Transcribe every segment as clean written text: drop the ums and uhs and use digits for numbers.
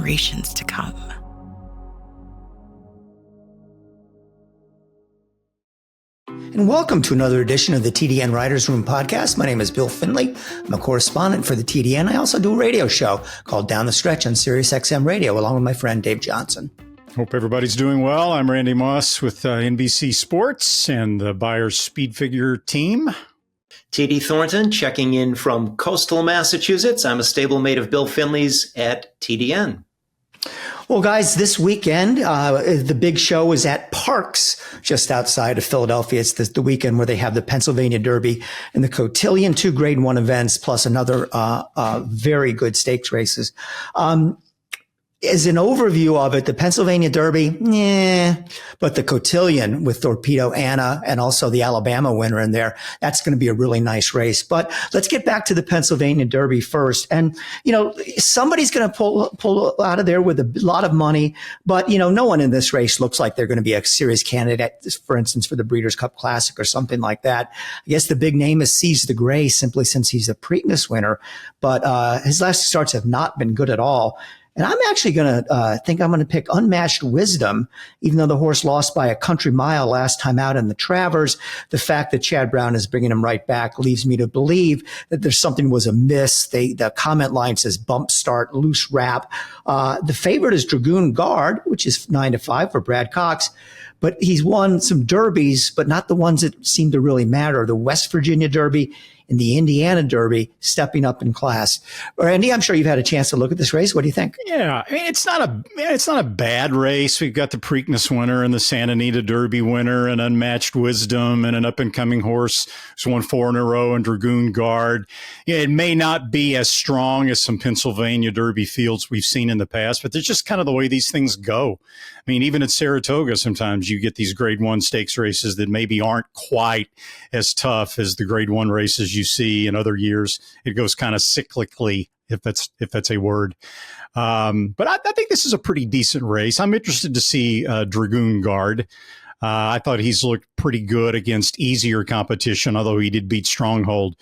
generations to come. And welcome to another edition of the TDN Writers Room podcast. My name is Bill Finley. I'm a correspondent for the TDN. I also do a radio show called Down the Stretch on Sirius XM Radio, along with my friend Dave Johnson. Hope everybody's doing well. I'm Randy Moss with NBC Sports and the Buyers Speed Figure team. TD Thornton checking in from coastal Massachusetts. I'm a stablemate of Bill Finley's at TDN. Well, guys, this weekend, the big show is at Parks, just outside of Philadelphia. It's the weekend where they have the Pennsylvania Derby and the Cotillion, 2 Grade 1 events, plus another very good stakes races. As an overview of it, the Pennsylvania Derby, but the Cotillion with Torpedo Anna and also the Alabama winner in there, that's going to be a really nice race. But let's get back to the Pennsylvania Derby first. And, you know, somebody's going to pull out of there with a lot of money, but, you know, no one in this race looks like they're going to be a serious candidate, for instance, for the Breeders' Cup Classic or something like that. I guess the big name is Seize the Gray, simply since he's a Preakness winner, but his last starts have not been good at all. And I'm actually going to pick Unmatched Wisdom, even though the horse lost by a country mile last time out in the Travers. The fact that Chad Brown is bringing him right back leaves me to believe that there's something was amiss. The comment line says bump start, loose wrap. The favorite is Dragoon Guard, which is 9-5 for Brad Cox. But he's won some derbies, but not the ones that seem to really matter. The West Virginia Derby and the Indiana Derby stepping up in class. Randy, I'm sure you've had a chance to look at this race. What do you think? Yeah, I mean, it's not a bad race. We've got the Preakness winner and the Santa Anita Derby winner and Unmatched Wisdom and an up-and-coming horse who's won 4 in a row and Dragoon Guard. Yeah, it may not be as strong as some Pennsylvania Derby fields we've seen in the past, but it's just kind of the way these things go. I mean, even at Saratoga, sometimes you get these Grade 1 stakes races that maybe aren't quite as tough as the Grade 1 races you see in other years. It goes kind of cyclically, if that's a word. But I think this is a pretty decent race. I'm interested to see Dragoon Guard. I thought he's looked pretty good against easier competition, although he did beat Stronghold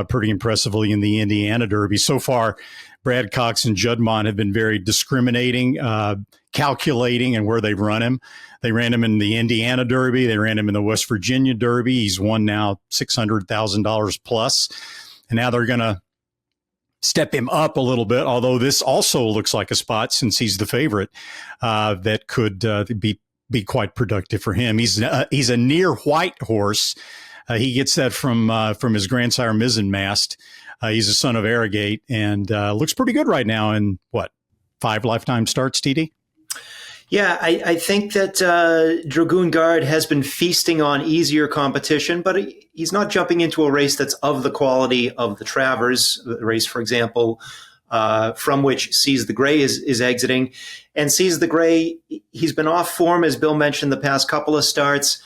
pretty impressively in the Indiana Derby. So far, Brad Cox and Juddmonte have been very discriminating, calculating in where they run him. They ran him in the Indiana Derby. They ran him in the West Virginia Derby. He's won now $600,000 plus. And now they're going to step him up a little bit, although this also looks like a spot, since he's the favorite, that could be quite productive for him. He's a near white horse. He gets that from his grandsire Mizzenmast. He's a son of Arrogate and looks pretty good right now in, 5 lifetime starts, TD? Yeah, I think that Dragoon Guard has been feasting on easier competition, but he's not jumping into a race that's of the quality of the Travers, the race, for example, from which Seize the Gray is exiting. And Seize the Gray, he's been off form, as Bill mentioned, the past couple of starts,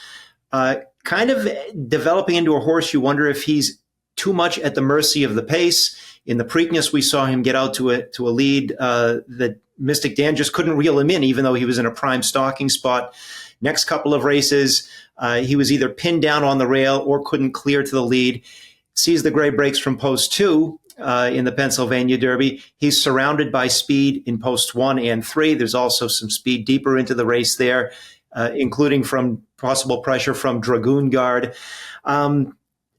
kind of developing into a horse. You wonder if he's too much at the mercy of the pace. In the Preakness, we saw him get out to a lead that Mystic Dan just couldn't reel him in, even though he was in a prime stalking spot. Next couple of races, he was either pinned down on the rail or couldn't clear to the lead. Seize the Gray breaks from post 2 in the Pennsylvania Derby. He's surrounded by speed in posts 1 and 3. There's also some speed deeper into the race there, including from possible pressure from Dragoon Guard.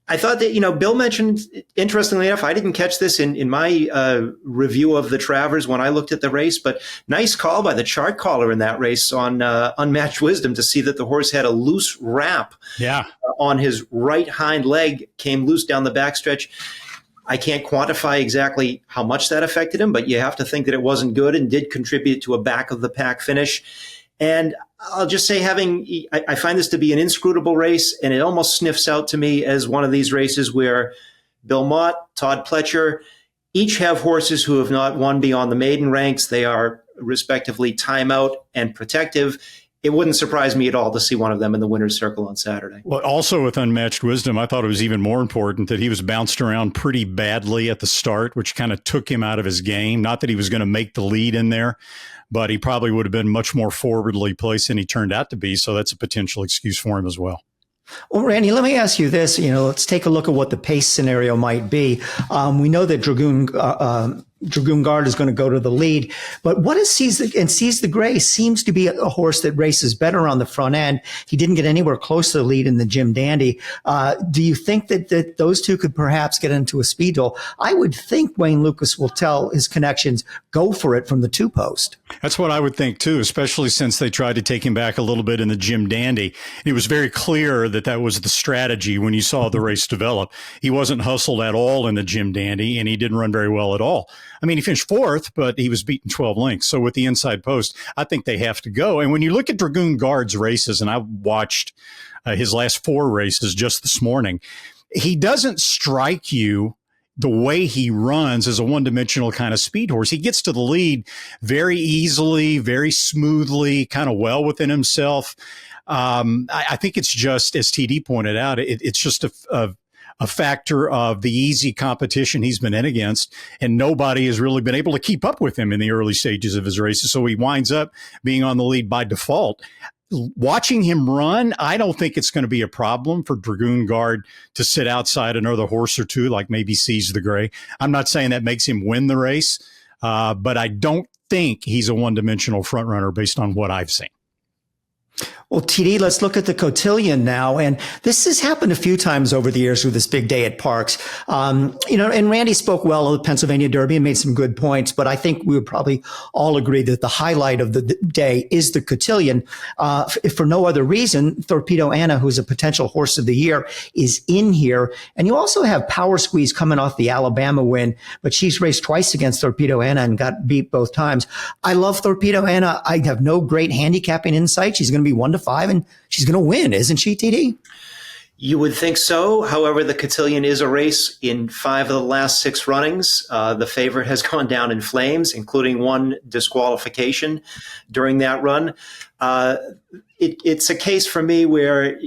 I thought that, Bill mentioned, interestingly enough, I didn't catch this in my review of the Travers when I looked at the race, but nice call by the chart caller in that race on Unmatched Wisdom to see that the horse had a loose wrap on his right hind leg, came loose down the backstretch. I can't quantify exactly how much that affected him, but you have to think that it wasn't good and did contribute to a back of the pack finish. And I'll just say I find this to be an inscrutable race, and it almost sniffs out to me as one of these races where Bill Mott, Todd Pletcher, each have horses who have not won beyond the maiden ranks. They are respectively Timeout and Protective. It wouldn't surprise me at all to see one of them in the winner's circle on Saturday. Well, also with Unmatched Wisdom, I thought it was even more important that he was bounced around pretty badly at the start, which kind of took him out of his game. Not that he was going to make the lead in there, but he probably would have been much more forwardly placed than he turned out to be. So that's a potential excuse for him as well. Well, Randy, let me ask you this. Let's take a look at what the pace scenario might be. We know that Dragoon Dragoon Guard is going to go to the lead. But what is Seize the Gray seems to be a horse that races better on the front end. He didn't get anywhere close to the lead in the Jim Dandy. Do you think that those two could perhaps get into a speed duel? I would think Wayne Lucas will tell his connections, go for it from the 2-post. That's what I would think too, especially since they tried to take him back a little bit in the Jim Dandy. It was very clear that that was the strategy when you saw the race develop. He wasn't hustled at all in the Jim Dandy, and he didn't run very well at all. I mean, he finished 4th, but he was beaten 12 lengths. So with the inside post, I think they have to go. And when you look at Dragoon Guard's races, and I watched his last 4 races just this morning, he doesn't strike you the way he runs as a one-dimensional kind of speed horse. He gets to the lead very easily, very smoothly, kind of well within himself. I think it's just, as TD pointed out, it's just a factor of the easy competition he's been in against, and nobody has really been able to keep up with him in the early stages of his races. So he winds up being on the lead by default. Watching him run, I don't think it's going to be a problem for Dragoon Guard to sit outside another horse or two, like maybe Seize the Gray. I'm not saying that makes him win the race, but I don't think he's a one-dimensional front runner based on what I've seen. Well, TD, let's look at the cotillion now. And this has happened a few times over the years with this big day at Parks. And Randy spoke well of the Pennsylvania Derby and made some good points, but I think we would probably all agree that the highlight of the day is the cotillion. If for no other reason, Torpedo Anna, who's a potential horse of the year, is in here. And you also have Power Squeeze coming off the Alabama win, but she's raced twice against Torpedo Anna and got beat both times. I love Torpedo Anna. I have no great handicapping insight. She's going to be 1-5, and she's going to win, isn't she, TD? You would think so. However, the cotillion is a race. In 5 of the last 6 runnings, the favorite has gone down in flames, including 1 disqualification during that run. It's a case for me where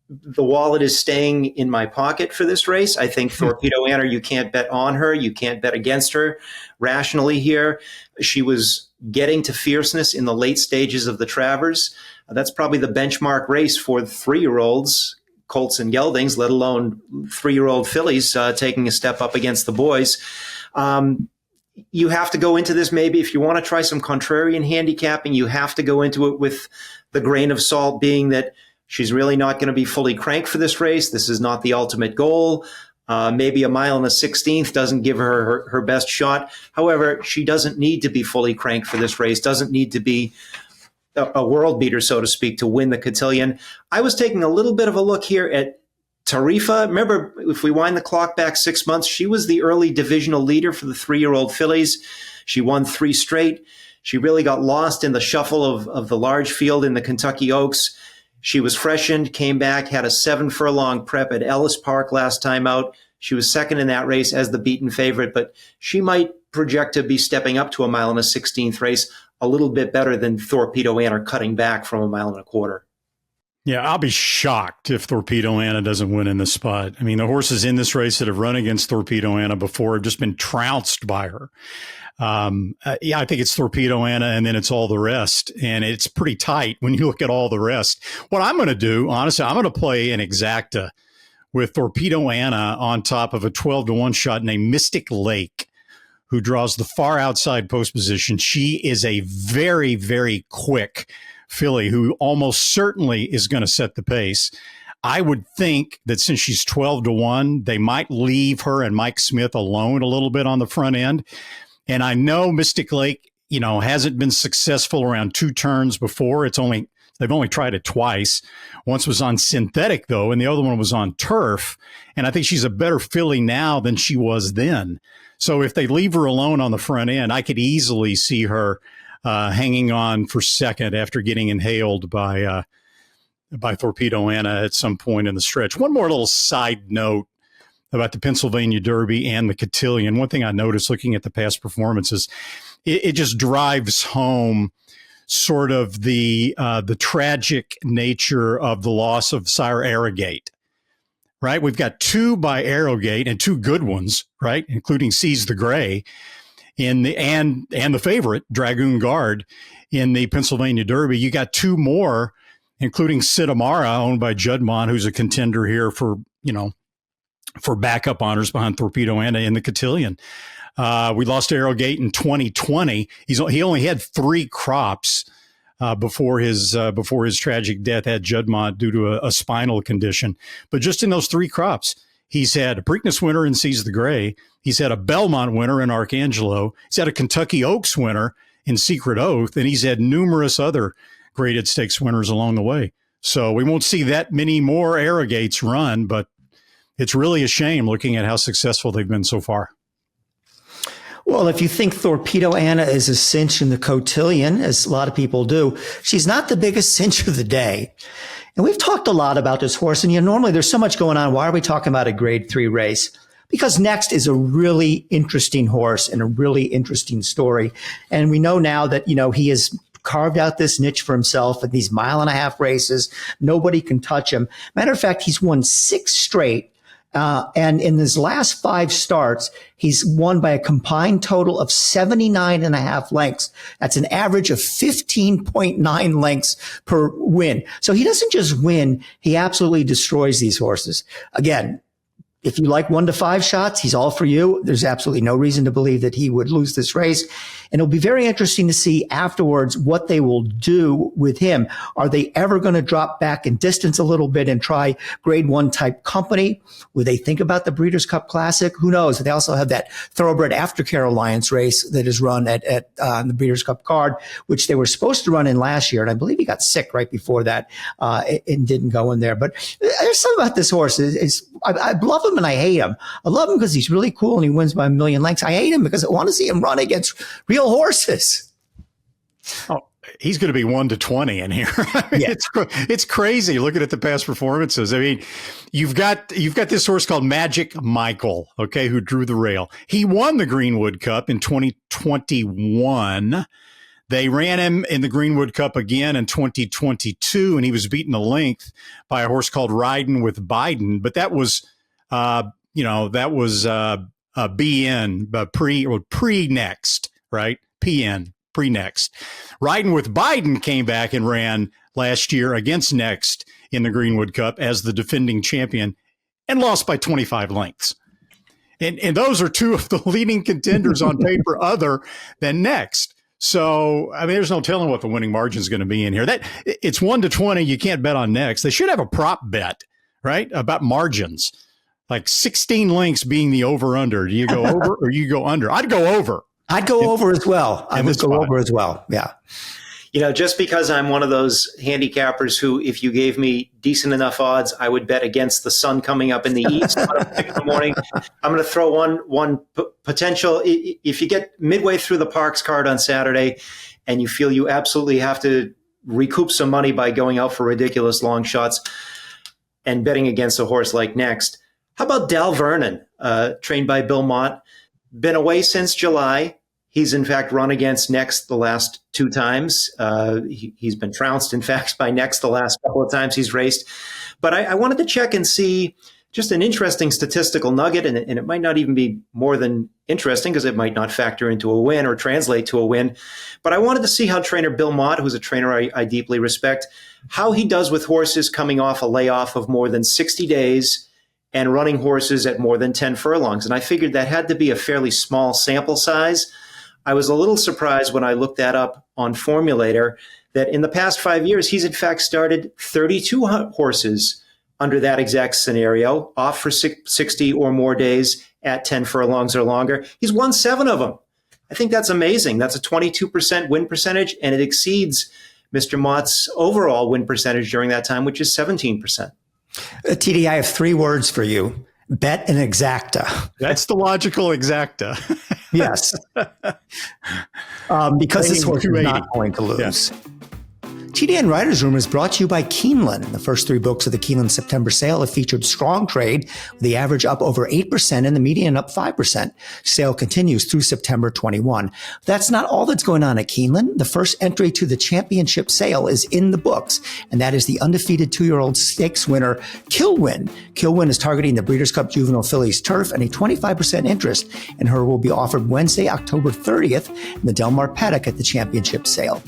the wallet is staying in my pocket for this race. I think Torpedo Anna, you can't bet on her. You can't bet against her rationally here. She was getting to fierceness in the late stages of the Travers. That's probably the benchmark race for 3-year-olds, colts and geldings, let alone 3-year-old fillies taking a step up against the boys. You have to go into this, maybe if you want to try some contrarian handicapping, you have to go into it with the grain of salt being that she's really not going to be fully cranked for this race. This is not the ultimate goal. Maybe a mile and a 16th doesn't give her her best shot. However, she doesn't need to be fully cranked for this race, doesn't need to be a world beater, so to speak, to win the cotillion. I was taking a little bit of a look here at Tarifa. Remember, if we wind the clock back 6 months, she was the early divisional leader for the 3-year-old fillies. She won 3 straight. She really got lost in the shuffle of the large field in the Kentucky Oaks. She was freshened, came back, had a 7-furlong prep at Ellis Park last time out. She was second in that race as the beaten favorite, but she might project to be stepping up to a mile and a 16th race a little bit better than Torpedo Anna cutting back from a mile and a quarter. Yeah, I'll be shocked if Torpedo Anna doesn't win in this spot. I mean, the horses in this race that have run against Torpedo Anna before have just been trounced by her. I think it's Torpedo Anna, and then it's all the rest. And it's pretty tight when you look at all the rest. What I'm going to do, honestly, I'm going to play an exacta with Torpedo Anna on top of a 12-1 shot named Mystic Lake, who draws the far outside post position. She is a very, very quick filly who almost certainly is going to set the pace. I would think that since she's 12-1, they might leave her and Mike Smith alone a little bit on the front end. And I know Mystic Lake, hasn't been successful around 2 turns before. They've only tried it twice. Once was on synthetic, though, and the other one was on turf. And I think she's a better filly now than she was then. So if they leave her alone on the front end, I could easily see her hanging on for second after getting inhaled by Torpedo Anna at some point in the stretch. One more little side note about the Pennsylvania Derby and the cotillion. One thing I noticed looking at the past performances, it just drives home sort of the tragic nature of the loss of Sire Arrogate. Right, we've got 2 by Arrogate and 2 good ones, right, including Seize the Gray in the and the favorite Dragoon Guard in the Pennsylvania Derby. You got 2 more, including Sidamara, owned by Judmont, who's a contender here for for backup honors behind Torpedo Anna in the cotillion. We lost Arrowgate in 2020. He only had 3 crops before his tragic death at Juddmonte due to a spinal condition. But just in those 3 crops, he's had a Preakness winner in Seize the Gray. He's had a Belmont winner in Archangelo. He's had a Kentucky Oaks winner in Secret Oath, and he's had numerous other graded stakes winners along the way. So we won't see that many more Arrowgates run, but it's really a shame looking at how successful they've been so far. Well, if you think Torpedo Anna is a cinch in the cotillion, as a lot of people do, she's not the biggest cinch of the day. And we've talked a lot about this horse, and normally there's so much going on. Why are we talking about a grade 3 race? Because Next is a really interesting horse and a really interesting story. And we know now that, he has carved out this niche for himself at these 1.5-mile races. Nobody can touch him. Matter of fact, he's won 6 straight. And in his last 5 starts, he's won by a combined total of 79.5 lengths. That's an average of 15.9 lengths per win. So he doesn't just win, he absolutely destroys these horses. Again, if you like 1 to 5 shots, he's all for you. There's absolutely no reason to believe that he would lose this race. And it'll be very interesting to see afterwards what they will do with him. Are they ever going to drop back in distance a little bit and try grade 1 type company? Will they think about the Breeders' Cup Classic? Who knows? They also have that Thoroughbred Aftercare Alliance race that is run at the Breeders' Cup card, which they were supposed to run in last year. And I believe he got sick right before that and didn't go in there. But there's something about this horse. I love him and I hate him. I love him because he's really cool and he wins by 1,000,000 lengths. I hate him because I want to see him run against real horses. Oh, he's going to be 1 to 20 in here. Yeah. It's crazy looking at the past performances. I mean, you've got this horse called Magic Michael, okay, who drew the rail. He won the Greenwood Cup in 2021. They ran him in the Greenwood Cup again in 2022, and he was beaten a length by a horse called Riding with Biden. But that was, BN, pre-next, right? PN, pre-next. Riding with Biden came back and ran last year against Next in the Greenwood Cup as the defending champion and lost by 25 lengths. And those are 2 of the leading contenders on paper other than Next. So, I mean, there's no telling what the winning margin is going to be in here. It's 1 to 20. You can't bet on Next. They should have a prop bet, right, about margins, like 16 lengths being the over-under. Do you go over or you go under? I'd go over. I'd go over as well. I would go over as well. Yeah. Just because I'm one of those handicappers who, if you gave me decent enough odds, I would bet against the sun coming up in the east in the morning. I'm going to throw one potential. If you get midway through the Parks card on Saturday and you feel you absolutely have to recoup some money by going out for ridiculous long shots and betting against a horse like Next, how about Dal Vernon, trained by Bill Mott, been away since July. He's, in fact, run against Next the last 2 times. He's been trounced, in fact, by Next the last couple of times he's raced. But I wanted to check and see just an interesting statistical nugget, and it might not even be more than interesting because it might not factor into a win or translate to a win. But I wanted to see how trainer Bill Mott, who's a trainer I deeply respect, how he does with horses coming off a layoff of more than 60 days and running horses at more than 10 furlongs. And I figured that had to be a fairly small sample size. I was a little surprised when I looked that up on Formulator that in the past 5 years, he's in fact started 32 horses under that exact scenario, off for 60 or more days at 10 furlongs or longer. He's won 7 of them. I think that's amazing. That's a 22% win percentage, and it exceeds Mr. Mott's overall win percentage during that time, which is 17%. TD, I have 3 words for you. Bet an exacta. That's the logical exacta. Yes. Because this horse is not going to lose. Yeah. TDN Writer's Room is brought to you by Keeneland. The first 3 books of the Keeneland September sale have featured strong trade, with the average up over 8% and the median up 5%. Sale continues through September 21. That's not all that's going on at Keeneland. The first entry to the championship sale is in the books, and that is the undefeated 2-year-old stakes winner, Kilwin. Kilwin is targeting the Breeders' Cup Juvenile Fillies turf, and a 25% interest in her will be offered Wednesday, October 30th in the Del Mar paddock at the championship sale.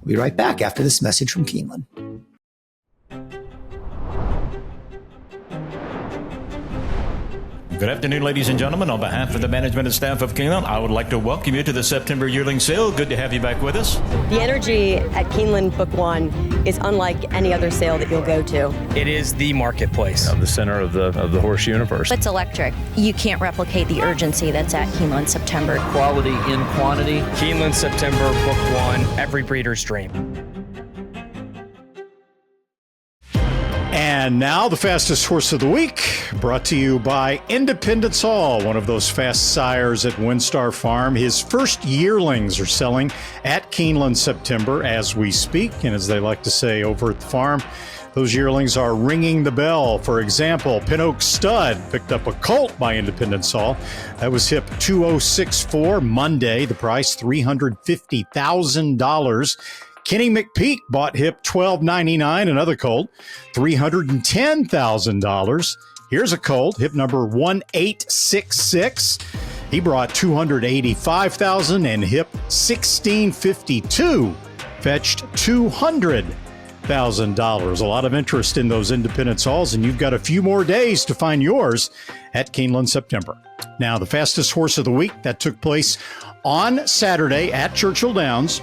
We'll be right back after this message from Keeneland. Good afternoon, ladies and gentlemen. On behalf of the management and staff of Keeneland, I would like to welcome you to the September yearling sale. Good to have you back with us. The energy at Keeneland Book One is unlike any other sale that you'll go to. It is the marketplace. The center of the horse universe. It's electric. You can't replicate the urgency that's at Keeneland September. Quality in quantity. Keeneland September Book One, every breeder's dream. And now the fastest horse of the week, brought to you by Independence Hall, one of those fast sires at Windstar Farm. His first yearlings are selling at Keeneland September as we speak. And as they like to say over at the farm, those yearlings are ringing the bell. For example, Pin Oak Stud picked up a colt by Independence Hall. That was hip 2064 Monday. The price $350,000. Kenny McPeak bought hip $12.99, another colt, $310,000. Here's a colt, hip number 1866. He brought $285,000, and hip 1652 fetched $200,000. A lot of interest in those Independence Halls, and you've got a few more days to find yours at Keeneland September. Now, the fastest horse of the week, that took place on Saturday at Churchill Downs,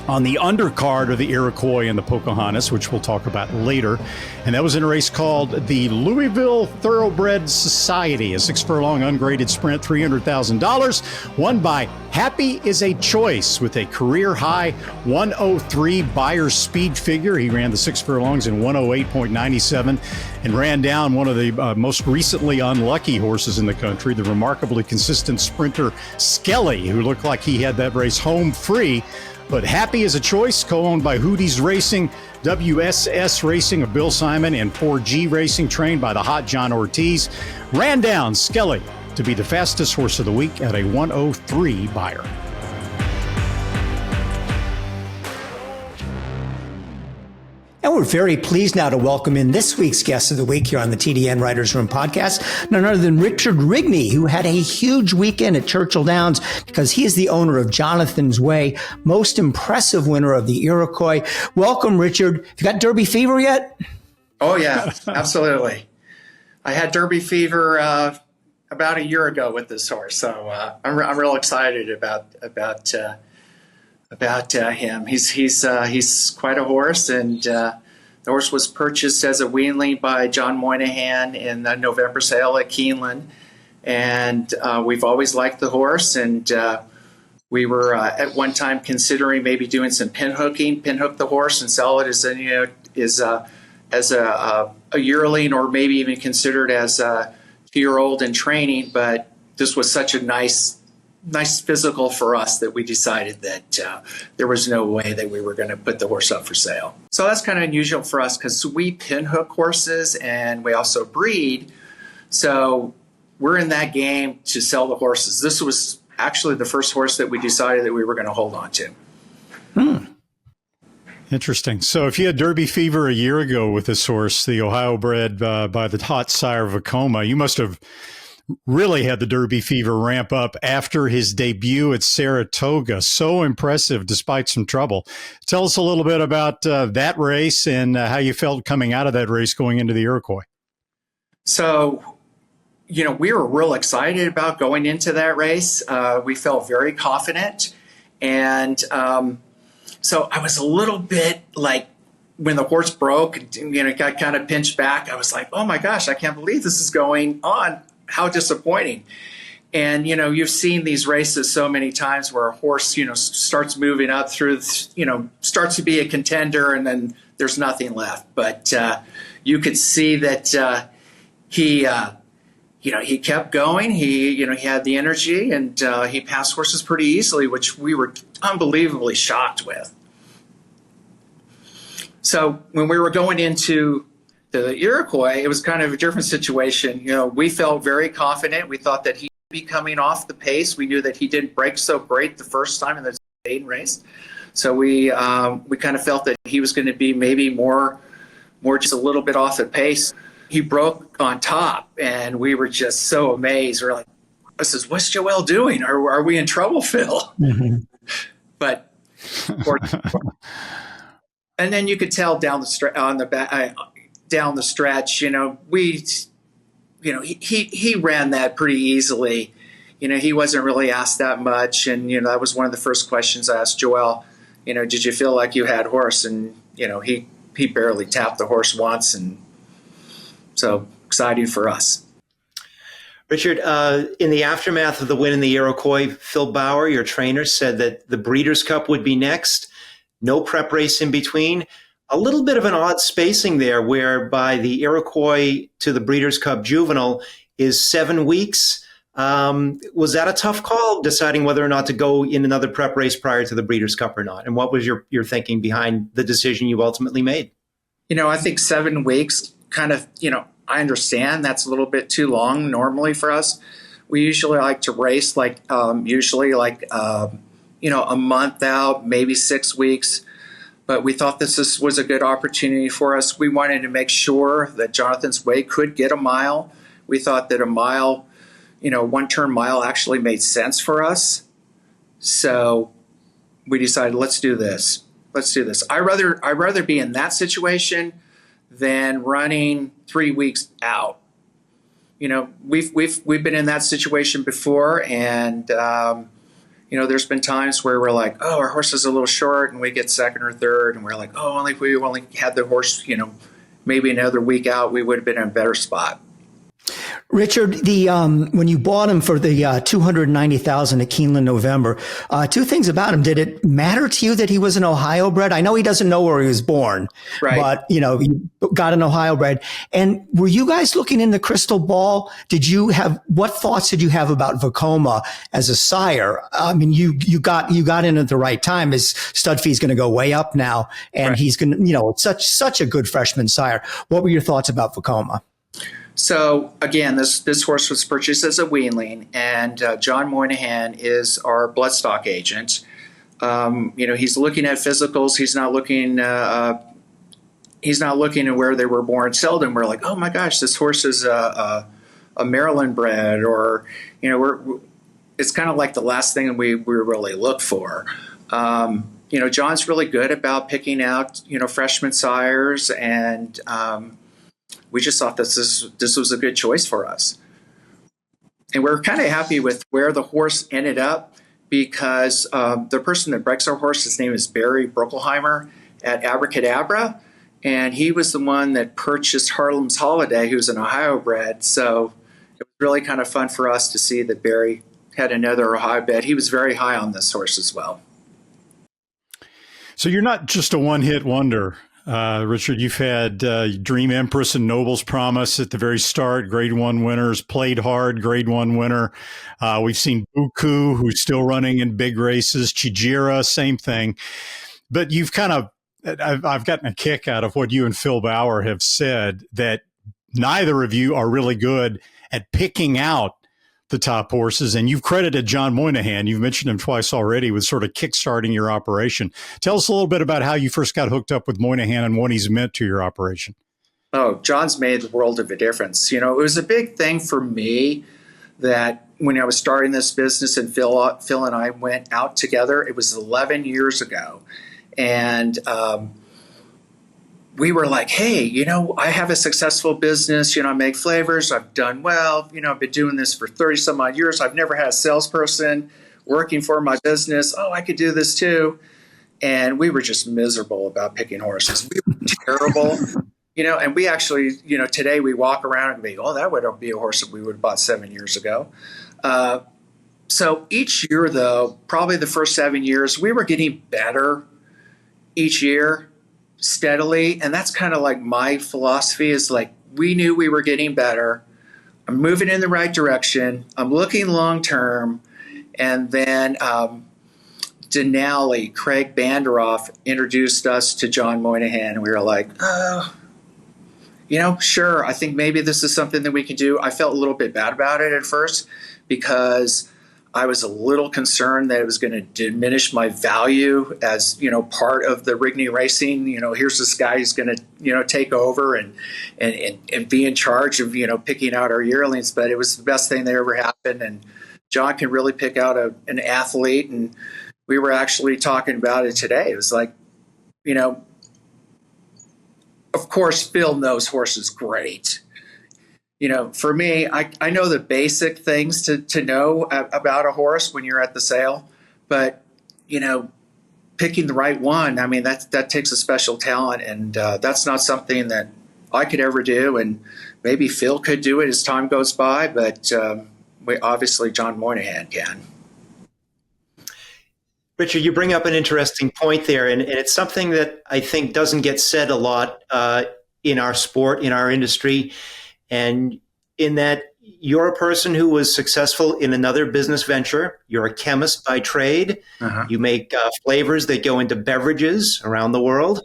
on the undercard of the Iroquois and the Pocahontas, which we'll talk about later. And that was in a race called the Louisville Thoroughbred Society, a 6-furlong ungraded sprint, $300,000, won by Happy is a Choice with a career-high 103 Buyer's speed figure. He ran the 6 furlongs in 108.97 and ran down one of the most recently unlucky horses in the country, the remarkably consistent sprinter Skelly, who looked like he had that race home free. But Happy is a Choice, co-owned by Hootie's Racing, WSS Racing of Bill Simon, and 4G Racing, trained by the hot John Ortiz, ran down Skelly to be the fastest horse of the week at a 103 Buyer. And we're very pleased now to welcome in this week's guest of the week here on the TDN Writers Room podcast, none other than Richard Rigney, who had a huge weekend at Churchill Downs because he is the owner of Jonathan's Way, most impressive winner of the Iroquois. Welcome, Richard. Have you got Derby fever yet? Oh, yeah, absolutely. I had Derby fever about a year ago with this horse, so I'm real excited about him. He's quite a horse, and the horse was purchased as a weanling by John Moynihan in the November sale at Keeneland, and we've always liked the horse, and we were at one time considering maybe doing some pinhook the horse and sell it as a yearling, or maybe even considered as a 2-year-old in training. But this was such a nice physical for us that we decided that there was no way that we were going to put the horse up for sale. So that's kind of unusual for us because we pinhook horses and we also breed. So we're in that game to sell the horses. This was actually the first horse that we decided that we were going to hold on to. Interesting. So if you had Derby fever a year ago with this horse, the Ohio bred by the hot sire Vacoma, you must have really had the Derby fever ramp up after his debut at Saratoga. So impressive despite some trouble. Tell us a little bit about that race and how you felt coming out of that race going into the Iroquois. So, we were real excited about going into that race. We felt very confident. And so I was a little bit like, when the horse broke, it got kind of pinched back. I was like, oh my gosh, I can't believe this is going on. How disappointing. And, you've seen these races so many times where a horse, starts moving up through, starts to be a contender and then there's nothing left. But you could see that he kept going. He had the energy and he passed horses pretty easily, which we were unbelievably shocked with. So when we were going into the Iroquois, it was kind of a different situation. We felt very confident. We thought that he'd be coming off the pace. We knew that he didn't break so great the first time in the maiden race. So we kind of felt that he was going to be maybe more just a little bit off the pace. He broke on top, and we were just so amazed. We're like, what's Joel doing? Are we in trouble, Phil? Mm-hmm. But, and then you could tell down the stretch, he ran that pretty easily. He wasn't really asked that much. And, that was one of the first questions I asked Joel, did you feel like you had horse? And, he barely tapped the horse once. And so exciting for us. Richard, in the aftermath of the win in the Iroquois, Phil Bauer, your trainer, said that the Breeders' Cup would be next. No prep race in between. A little bit of an odd spacing there, whereby the Iroquois to the Breeders' Cup Juvenile is 7 weeks. Was that a tough call, deciding whether or not to go in another prep race prior to the Breeders' Cup or not? And what was your thinking behind the decision you ultimately made? I think 7 weeks kind of, I understand that's a little bit too long normally for us. We usually like to race a month out, maybe 6 weeks. But we thought this was a good opportunity for us. We wanted to make sure that Jonathan's Way could get a mile. We thought that a mile, one-turn mile actually made sense for us. So we decided, let's do this. I'd rather be in that situation than running 3 weeks out. We've been in that situation before, and there's been times where we're like, oh, our horse is a little short, and we get second or third, and we're like, oh, only if we only had the horse, maybe another week out, we would have been in a better spot. Richard, when you bought him for the $290,000 at Keeneland November, two things about him. Did it matter to you that he was an Ohio bred? I know he doesn't know where he was born, right, but you got an Ohio bred. And were you guys looking in the crystal ball? What thoughts did you have about Vekoma as a sire? I mean, you got in at the right time, as stud fee's going to go way up now, and right, he's going to, such a good freshman sire. What were your thoughts about Vekoma? So again, this horse was purchased as a weanling, and John Moynihan is our bloodstock agent. He's looking at physicals. He's not looking at where they were born. Seldom we're like, oh my gosh, this horse is a Maryland bred, or it's kind of like the last thing we really look for. John's really good about picking out freshman sires, and we just thought this was a good choice for us. And we're kind of happy with where the horse ended up, because the person that breaks our horse, his name is Barry Brockelheimer at Abracadabra, and he was the one that purchased Harlem's Holiday, who's an Ohio bred. So it was really kind of fun for us to see that Barry had another Ohio bred. He was very high on this horse as well. So you're not just a one-hit wonder. Richard, you've had Dream Empress and Noble's Promise at the very start, Grade 1 winners, Played Hard, Grade 1 winner. We've seen Buku, who's still running in big races, Chijira, same thing. But you've I've gotten a kick out of what you and Phil Bauer have said, that neither of you are really good at picking out the top horses. And you've credited John Moynihan, you've mentioned him twice already, with sort of kickstarting your operation. Tell us a little bit about how you first got hooked up with Moynihan and what he's meant to your operation. Oh, John's made the world of a difference. It was a big thing for me that when I was starting this business and Phil and I went out together, it was 11 years ago. And we were like, hey, I have a successful business, I make flavors, I've done well, I've been doing this for 30 some odd years. I've never had a salesperson working for my business. Oh, I could do this too. And we were just miserable about picking horses. We were terrible, and we actually, today we walk around and be, oh, that would be a horse that we would have bought 7 years ago. So each year, though, probably the first 7 years, we were getting better each year, steadily. And that's kind of like my philosophy, is like, we knew we were getting better. I'm moving in the right direction. I'm looking long term. And then Denali, Craig Banderoff, introduced us to John Moynihan. And we were like, oh, sure, I think maybe this is something that we can do. I felt a little bit bad about it at first, because I was a little concerned that it was going to diminish my value as, part of the Rigney racing. Here's this guy who's going to, take over and be in charge of, picking out our yearlings. But it was the best thing that ever happened. And John can really pick out an athlete. And we were actually talking about it today. It was like, of course, Phil knows horses great. for me, I know the basic things to know about a horse when you're at the sale, but, picking the right one, I mean, that takes a special talent, and that's not something that I could ever do, and maybe Phil could do it as time goes by, but obviously John Moynihan can. Richard, you bring up an interesting point there, and it's something that I think doesn't get said a lot in our sport, in our industry, and in that you're a person who was successful in another business venture. You're a chemist by trade. Uh-huh. You make flavors that go into beverages around the world.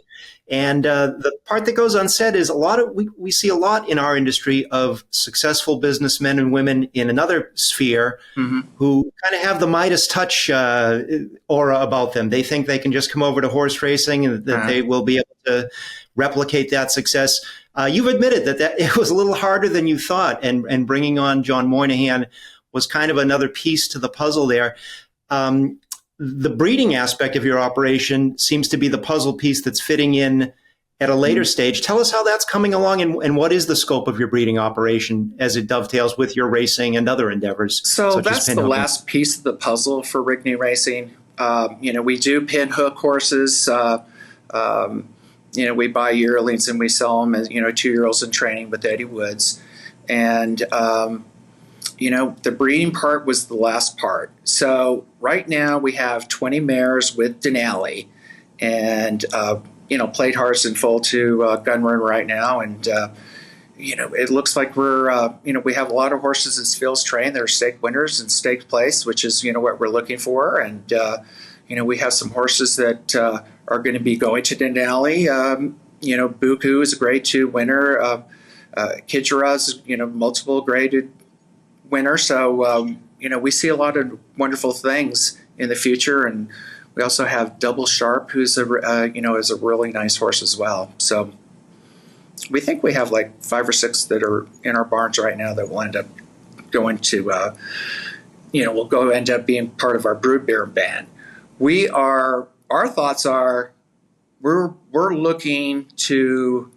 And the part that goes unsaid is we see a lot in our industry of successful businessmen and women in another sphere who kind of have the Midas touch aura about them. They think they can just come over to horse racing and that they will be able to replicate that success. You've admitted that it was a little harder than you thought, and bringing on John Moynihan was kind of another piece to the puzzle there. The breeding aspect of your operation seems to be the puzzle piece that's fitting in at a later stage. Tell us how that's coming along, and what is the scope of your breeding operation as it dovetails with your racing and other endeavors? So that's the last piece of the puzzle for Rigney Racing. We do pinhook horses. We buy yearlings and we sell them as, 2-year-olds in training with Eddie Woods. And, the breeding part was the last part. So right now we have 20 mares with Denali and, plate horse in full to gun run right now. And, it looks like we're, we have a lot of horses in Phil's train. They're stake winners and stake place, which is, what we're looking for. And, we have some horses that are going to be going to Denali. Buku is a grade 2 winner. Kijara's, multiple graded winner. So, we see a lot of wonderful things in the future. And we also have Double Sharp, who's is a really nice horse as well. So we think we have like 5 or 6 that are in our barns right now that will end up going to, will end up being part of our brood bear band. Our thoughts are, we're looking to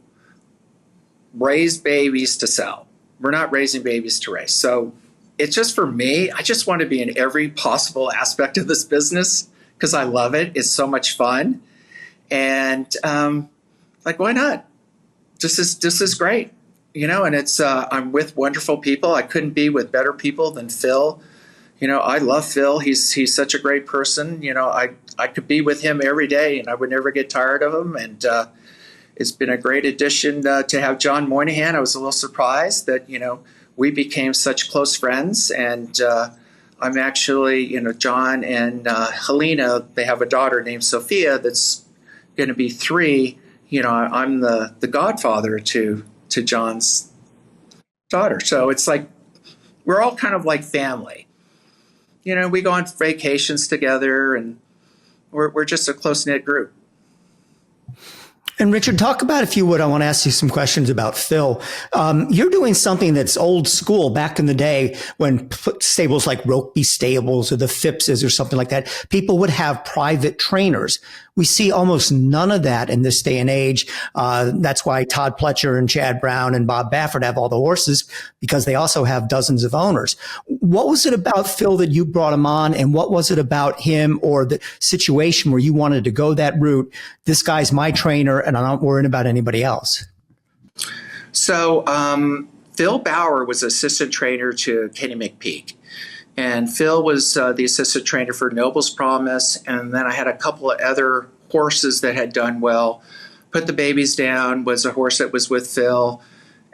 raise babies to sell. We're not raising babies to race. So it's just for me, I just want to be in every possible aspect of this business because I love it. It's so much fun. And why not? This is great. And it's I'm with wonderful people. I couldn't be with better people than Phil. I love Phil. He's such a great person. I could be with him every day and I would never get tired of him. And it's been a great addition to have John Moynihan. I was a little surprised that, we became such close friends. And I'm actually, John and Helena, they have a daughter named Sophia that's going to be 3. I'm the godfather to John's daughter. So it's like we're all kind of like family. We go on vacations together, and we're just a close-knit group. And Richard, talk about, if you would, I want to ask you some questions about Phil. You're doing something that's old school back in the day when stables like Rokeby Stables or the Phipps's or something like that, people would have private trainers. We see almost none of that in this day and age. That's why Todd Pletcher and Chad Brown and Bob Baffert have all the horses, because they also have dozens of owners. What was it about Phil that you brought him on, and what was it about him or the situation where you wanted to go that route? This guy's my trainer and I'm not worrying about anybody else. So Phil Bauer was assistant trainer to Kenny McPeak. And Phil was the assistant trainer for Noble's Promise. And then I had a couple of other horses that had done well. Put the Babies Down was a horse that was with Phil.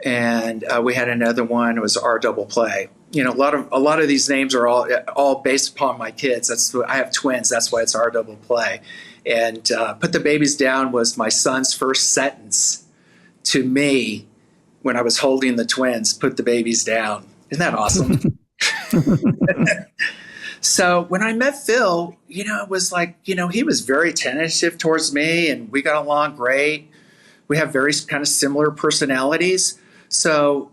And we had another one. It was R Double Play. A lot of these names are all based upon my kids. I have twins. That's why it's R Double Play. And Put the Babies Down was my son's first sentence to me when I was holding the twins. Put the babies down. Isn't that awesome? So when I met Phil, it was like, he was very tentative towards me and we got along great. We have very kind of similar personalities. So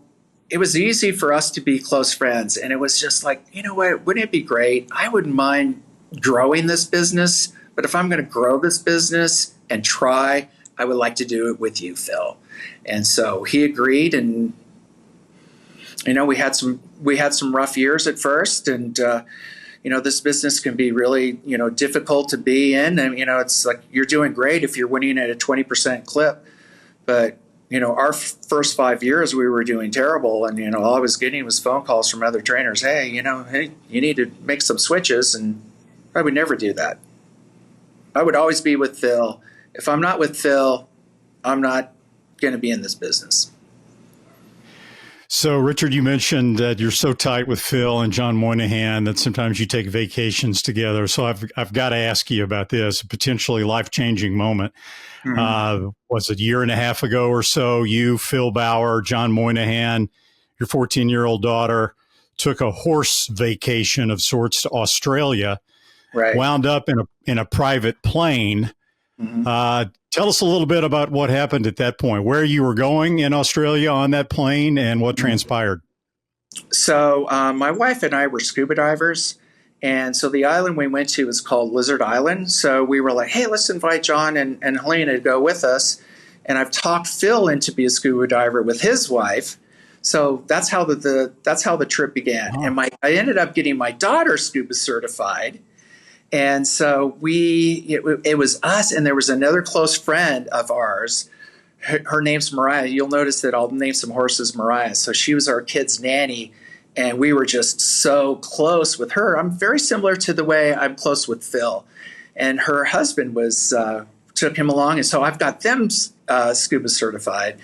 it was easy for us to be close friends. And it was just like, what, wouldn't it be great? I wouldn't mind growing this business, but if I'm going to grow this business and try, I would like to do it with you, Phil. And so he agreed, and we had some rough years at first, and this business can be really difficult to be in. And it's like you're doing great if you're winning at a 20% clip, but our first 5 years we were doing terrible, and all I was getting was phone calls from other trainers. Hey, hey, you need to make some switches, and I would never do that. I would always be with Phil. If I'm not with Phil, I'm not going to be in this business. So, Richard, you mentioned that you're so tight with Phil and John Moynihan that sometimes you take vacations together. So I've got to ask you about this, a potentially life-changing moment. Was it a year and a half ago or so, you, Phil Bauer, John Moynihan, your 14-year-old daughter, took a horse vacation of sorts to Australia, right? Wound up in a private plane. Tell us a little bit about what happened at that point, where you were going in Australia on that plane and what transpired. So my wife and I were scuba divers. And so the island we went to was called Lizard Island. So we were like, hey, let's invite John and Helena to go with us. And I've talked Phil into be a scuba diver with his wife. So that's how the trip began. Oh. And I ended up getting my daughter scuba certified. And so it was us, and there was another close friend of ours. Her name's Mariah. You'll notice that I'll name some horses Mariah. So she was our kid's nanny, and we were just so close with her. I'm very similar to the way I'm close with Phil. And her husband took him along, and so I've got them scuba certified.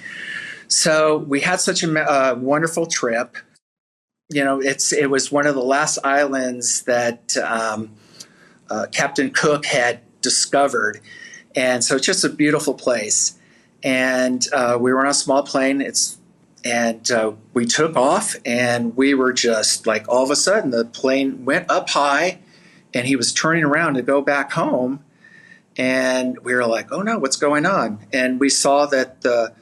So we had such a wonderful trip. It was one of the last islands that Captain Cook had discovered. And so it's just a beautiful place. And we were on a small plane. We took off, and we were just like, all of a sudden the plane went up high, and he was turning around to go back home. And we were like, oh no, what's going on? And we saw that the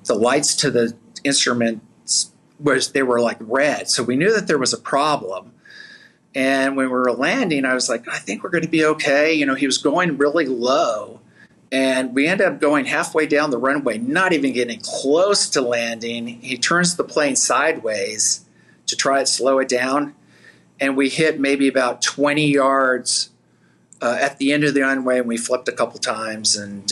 lights to the instruments they were like red. So we knew that there was a problem. And when we were landing, I was like, I think we're going to be okay. He was going really low. And we ended up going halfway down the runway, not even getting close to landing. He turns the plane sideways to try to slow it down. And we hit maybe about 20 yards at the end of the runway, and we flipped a couple times. And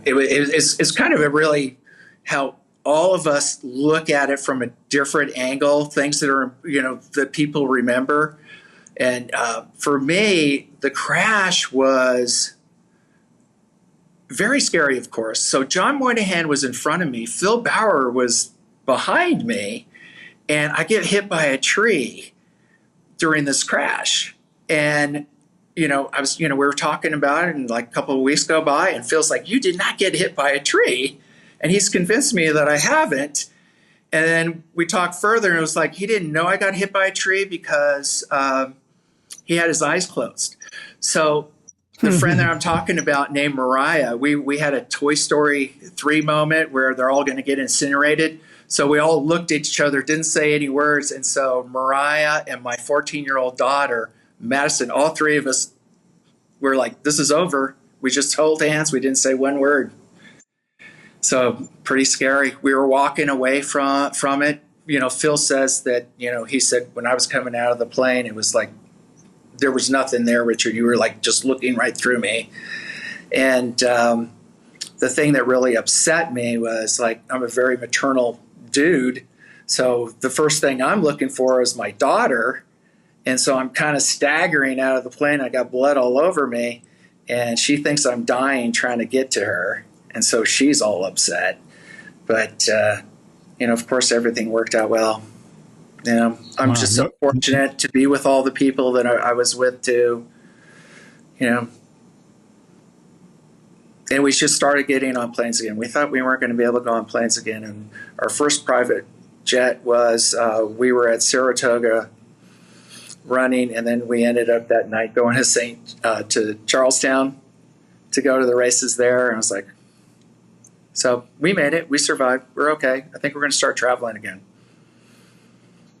it's kind of a really how all of us look at it from a different angle, things that are, that people remember. And for me, the crash was very scary, of course. So John Moynihan was in front of me. Phil Bauer was behind me, and I get hit by a tree during this crash. And, we were talking about it, and like a couple of weeks go by, and Phil's like, you did not get hit by a tree. And he's convinced me that I haven't. And then we talked further, and it was like he didn't know I got hit by a tree because he had his eyes closed. So the friend that I'm talking about named Mariah, we had a Toy Story 3 moment where they're all going to get incinerated. So we all looked at each other, didn't say any words. And so Mariah and my 14-year-old daughter, Madison, all three of us were like, this is over. We just held hands. We didn't say one word. So pretty scary. We were walking away from it. Phil says that, he said when I was coming out of the plane, it was like there was nothing there, Richard. You were like just looking right through me. And the thing that really upset me was like I'm a very maternal dude. So the first thing I'm looking for is my daughter. And so I'm kind of staggering out of the plane. I got blood all over me. And she thinks I'm dying trying to get to her. And so she's all upset. But, of course, everything worked out well. I'm just so fortunate to be with all the people that I was with, too. And we just started getting on planes again. We thought we weren't going to be able to go on planes again. And our first private jet was we were at Saratoga running, and then we ended up that night going to Charlestown to go to the races there. And I was like, so we made it. We survived. We're okay. I think we're going to start traveling again.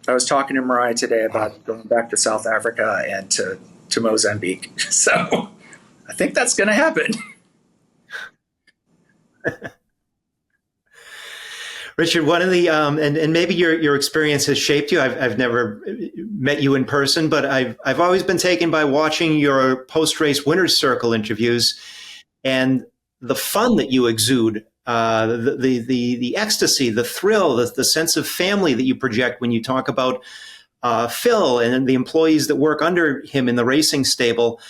I was talking to Mariah today about going back to South Africa and to Mozambique. So I think that's going to happen. Richard, one of the and maybe your experience has shaped you. I've never met you in person, but I've always been taken by watching your post-race winners circle interviews and the fun that you exude, the ecstasy, the thrill, the sense of family that you project when you talk about Phil and the employees that work under him in the racing stable.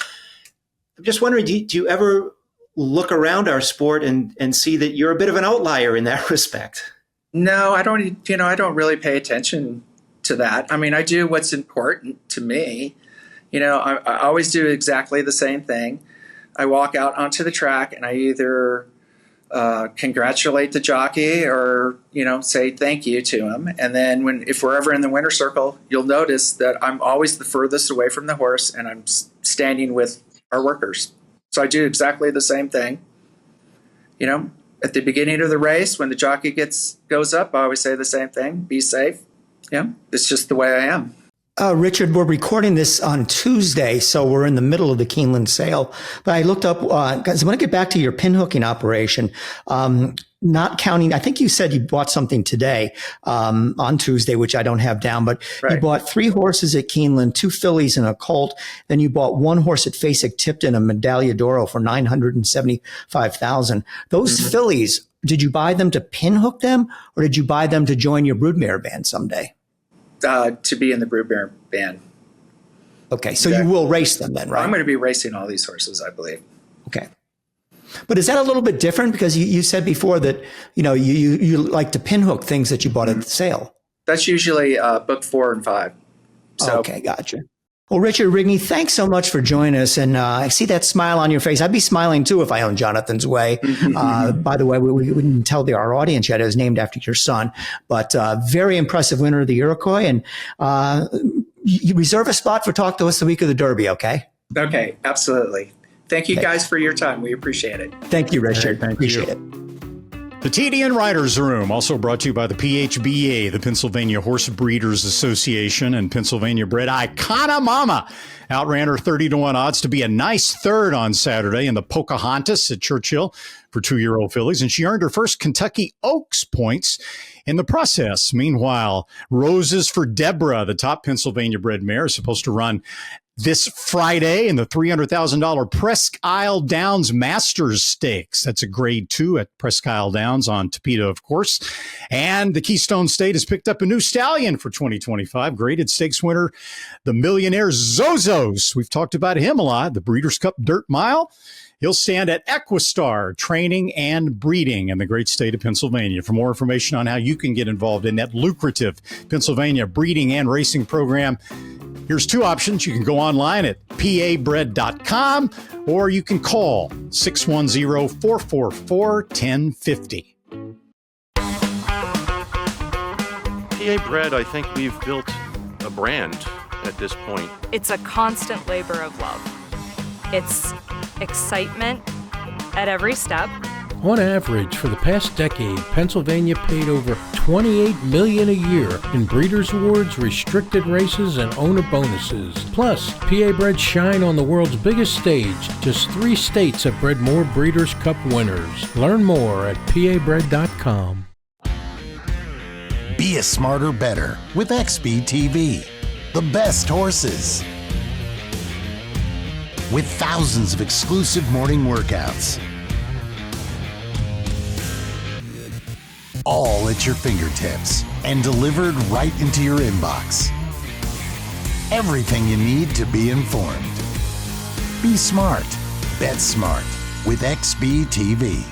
I'm just wondering, do you ever look around our sport and see that you're a bit of an outlier in that respect? No, I don't. I don't really pay attention to that. I mean, I do what's important to me. I always do exactly the same thing. I walk out onto the track and I either congratulate the jockey or say thank you to him. And then if we're ever in the winner's circle, you'll notice that I'm always the furthest away from the horse and I'm standing with our workers. So I do exactly the same thing. At the beginning of the race, when the jockey goes up, I always say the same thing: be safe. Yeah, it's just the way I am. Richard, we're recording this on Tuesday, so we're in the middle of the Keeneland sale. But I looked up, guys, I want to get back to your pinhooking operation. Not counting, I think you said you bought something today on Tuesday, which I don't have down, but right. You bought 3 horses at Keeneland, 2 fillies and a colt. Then you bought 1 horse at Fasig Tipton, a Medaglia d'Oro for $975,000. Those fillies, did you buy them to pinhook them, or did you buy them to join your broodmare band someday? To be in the broodmare band. Okay, so you will race them then, right? I'm going to be racing all these horses, I believe. Okay. But is that a little bit different? Because you said before that, you like to pinhook things that you bought at the sale. That's usually book 4 and 5. So. Okay, gotcha. Well, Richard Rigney, thanks so much for joining us. And I see that smile on your face. I'd be smiling too if I owned Jonathan's Way. By the way, we didn't tell our audience yet. It was named after your son. But very impressive winner of the Iroquois. And you reserve a spot for Talk to Us the week of the Derby, okay? Okay, absolutely. Thank you guys for your time. We appreciate it. Thank you, Richard. Appreciate it. The TDN Writers Room, also brought to you by the PHBA, the Pennsylvania Horse Breeders Association, and Pennsylvania bred Icona Mama outran her 30-1 odds to be a nice third on Saturday in the Pocahontas at Churchill for 2-year-old fillies, and she earned her first Kentucky Oaks points in the process. Meanwhile, Roses for Deborah, the top Pennsylvania bred mare, is supposed to run this Friday in the $300,000 Presque Isle Downs Masters Stakes. That's a grade 2 at Presque Isle Downs on Topeka, of course. And the Keystone State has picked up a new stallion for 2025. Graded stakes winner, the millionaire Zozos. We've talked about him a lot. The Breeders' Cup Dirt Mile. He'll stand at Equistar Training and Breeding in the great state of Pennsylvania. For more information on how you can get involved in that lucrative Pennsylvania breeding and racing program, here's 2 options. You can go online at pabred.com or you can call 610-444-1050. PA Bred, I think we've built a brand at this point. It's a constant labor of love. It's excitement at every step. On average, for the past decade, Pennsylvania paid over $28 million a year in Breeders' Awards, restricted races, and owner bonuses. Plus, PA Bred shine on the world's biggest stage. Just 3 states have bred more Breeders' Cup winners. Learn more at pabred.com. Be a smarter, better with XB TV. The best horses. With thousands of exclusive morning workouts. All at your fingertips and delivered right into your inbox. Everything you need to be informed. Be smart. Bet smart with XB TV.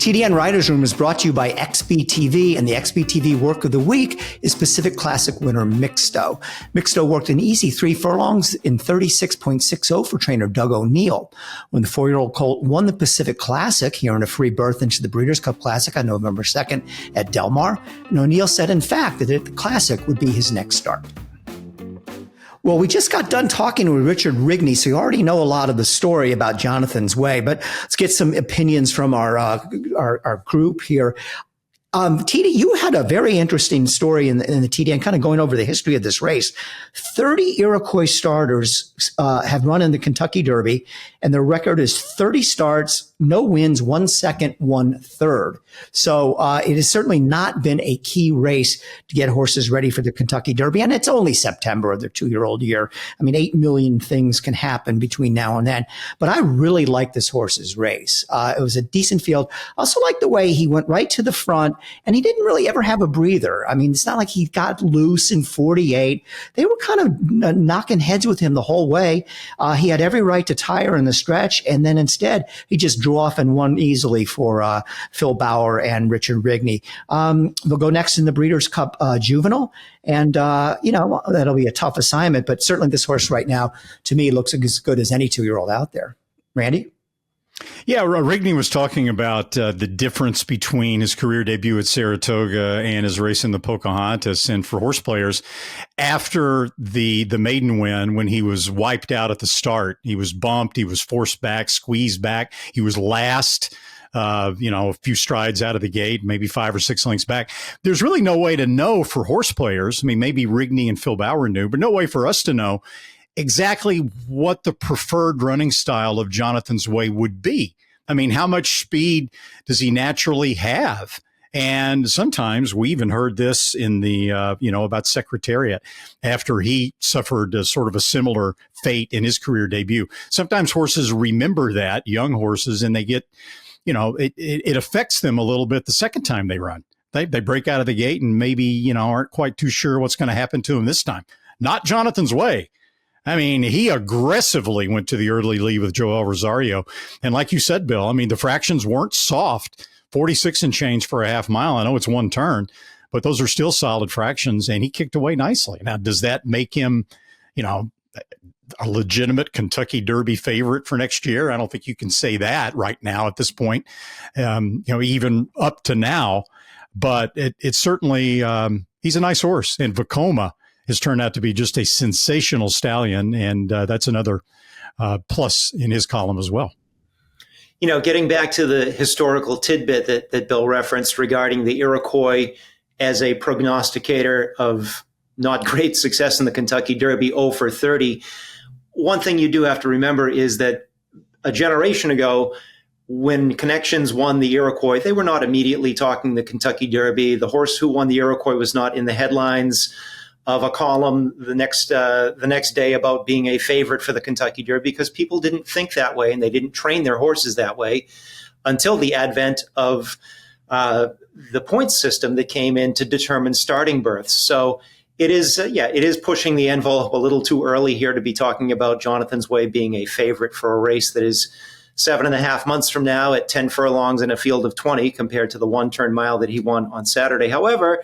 TDN Writers Room is brought to you by XBTV, and the XBTV Work of the Week is Pacific Classic winner Mixto. Mixto worked an easy 3 furlongs in 36.60 for trainer Doug O'Neill. When the 4-year-old colt won the Pacific Classic, he earned a free berth into the Breeders' Cup Classic on November 2nd at Del Mar, and O'Neill said, in fact, that the Classic would be his next start. Well, we just got done talking with Richard Rigney, so you already know a lot of the story about Jonathan's Way, but let's get some opinions from our group here. TD, you had a very interesting story in the TDN, kind of going over the history of this race. 30 Iroquois starters have run in the Kentucky Derby, and their record is 30 starts, no wins, 1 second, 1/3. So it has certainly not been a key race to get horses ready for the Kentucky Derby. And it's only September of their 2-year-old year. I mean, 8 million things can happen between now and then. But I really like this horse's race. It was a decent field. I also like the way he went right to the front, and he didn't really ever have a breather. I mean, it's not like he got loose in 48. They were kind of knocking heads with him the whole way. He had every right to tire in the stretch, and then instead he just drew off and won easily for Phil Bauer and Richard Rigney. They'll go next in the Breeders' Cup Juvenile, and that'll be a tough assignment. But certainly this horse right now, to me, looks as good as any 2-year-old out there. Randy? Yeah, Rigney was talking about the difference between his career debut at Saratoga and his race in the Pocahontas. And for horse players, after the maiden win, when he was wiped out at the start, he was bumped, he was forced back, squeezed back, he was last, a few strides out of the gate, maybe 5 or 6 lengths back. There's really no way to know for horse players. I mean, maybe Rigney and Phil Bauer knew, but no way for us to know exactly what the preferred running style of Jonathan's Way would be. I mean, how much speed does he naturally have? And sometimes we even heard this in the, about Secretariat after he suffered sort of a similar fate in his career debut. Sometimes horses remember that, young horses, and they get, it affects them a little bit the second time they run. They break out of the gate and maybe, aren't quite too sure what's going to happen to them this time. Not Jonathan's Way. I mean, he aggressively went to the early lead with Joel Rosario. And like you said, Bill, I mean, the fractions weren't soft, 46 and change for a half mile. I know it's one turn, but those are still solid fractions, and he kicked away nicely. Now, does that make him, a legitimate Kentucky Derby favorite for next year? I don't think you can say that right now at this point, even up to now. But it's certainly, he's a nice horse. And Vekoma has turned out to be just a sensational stallion, and that's another plus in his column as well. Getting back to the historical tidbit that Bill referenced regarding the Iroquois as a prognosticator of not great success in the Kentucky Derby, 0 for 30, one thing you do have to remember is that a generation ago, when Connections won the Iroquois, they were not immediately talking the Kentucky Derby. The horse who won the Iroquois was not in the headlines of a column the next day about being a favorite for the Kentucky Derby, because people didn't think that way and they didn't train their horses that way until the advent of the point system that came in to determine starting berths. So it is pushing the envelope a little too early here to be talking about Jonathan's Way being a favorite for a race that is 7.5 months from now at 10 furlongs in a field of 20 compared to the 1-turn mile that he won on Saturday. However,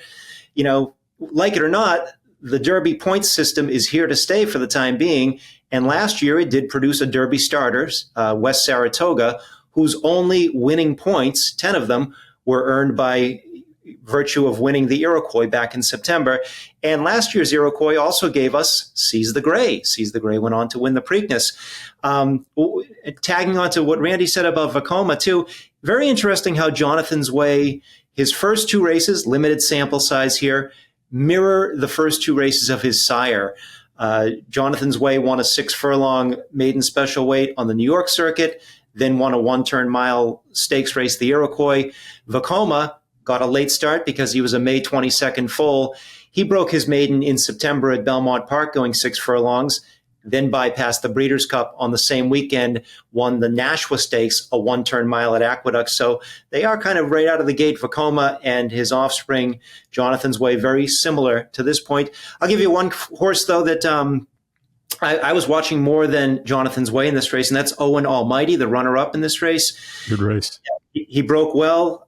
like it or not, the Derby point system is here to stay for the time being. And last year it did produce a Derby starter, West Saratoga, whose only winning points, 10 of them, were earned by virtue of winning the Iroquois back in September. And last year's Iroquois also gave us Seize the Gray. Seize the Gray went on to win the Preakness. Tagging on to what Randy said about Vekoma too, very interesting how Jonathan's Way, his first 2 races, limited sample size here, mirror the first 2 races of his sire. Jonathan's Way won a 6-furlong maiden special weight on the New York circuit, then won a 1-turn mile stakes race, the Iroquois. Vekoma got a late start because he was a May 22nd foal. He broke his maiden in September at Belmont Park going 6 furlongs, then bypassed the Breeders' Cup on the same weekend, won the Nashua Stakes, a 1-turn mile at Aqueduct. So they are kind of right out of the gate, Vekoma and his offspring, Jonathan's Way, very similar to this point. I'll give you one horse, though, that I was watching more than Jonathan's Way in this race, and that's Owen Almighty, the runner-up in this race. Good race. He broke well.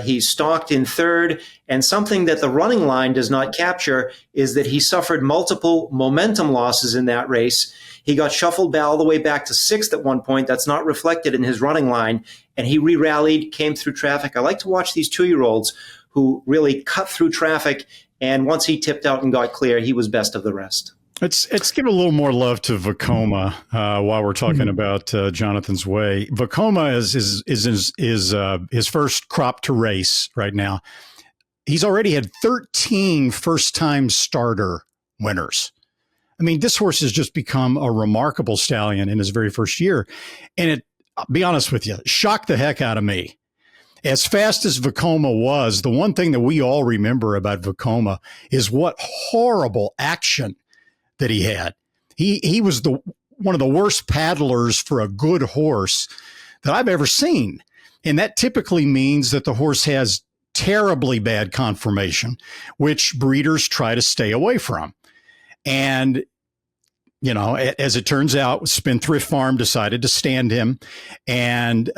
He stalked in 3rd. And something that the running line does not capture is that he suffered multiple momentum losses in that race. He got shuffled all the way back to 6th at one point. That's not reflected in his running line. And he re-rallied, came through traffic. I like to watch these 2-year-olds who really cut through traffic. And once he tipped out and got clear, he was best of the rest. Let's give a little more love to Vekoma while we're talking about Jonathan's Way. Vekoma is his first crop to race right now. He's already had 13 first-time starter winners. I mean, this horse has just become a remarkable stallion in his very first year. And I'll be honest with you, shocked the heck out of me. As fast as Vekoma was, the one thing that we all remember about Vekoma is what horrible action that he had. He was one of the worst paddlers for a good horse that I've ever seen. And that typically means that the horse has terribly bad conformation, which breeders try to stay away from. And, you know, as it turns out, Spendthrift Farm decided to stand him. And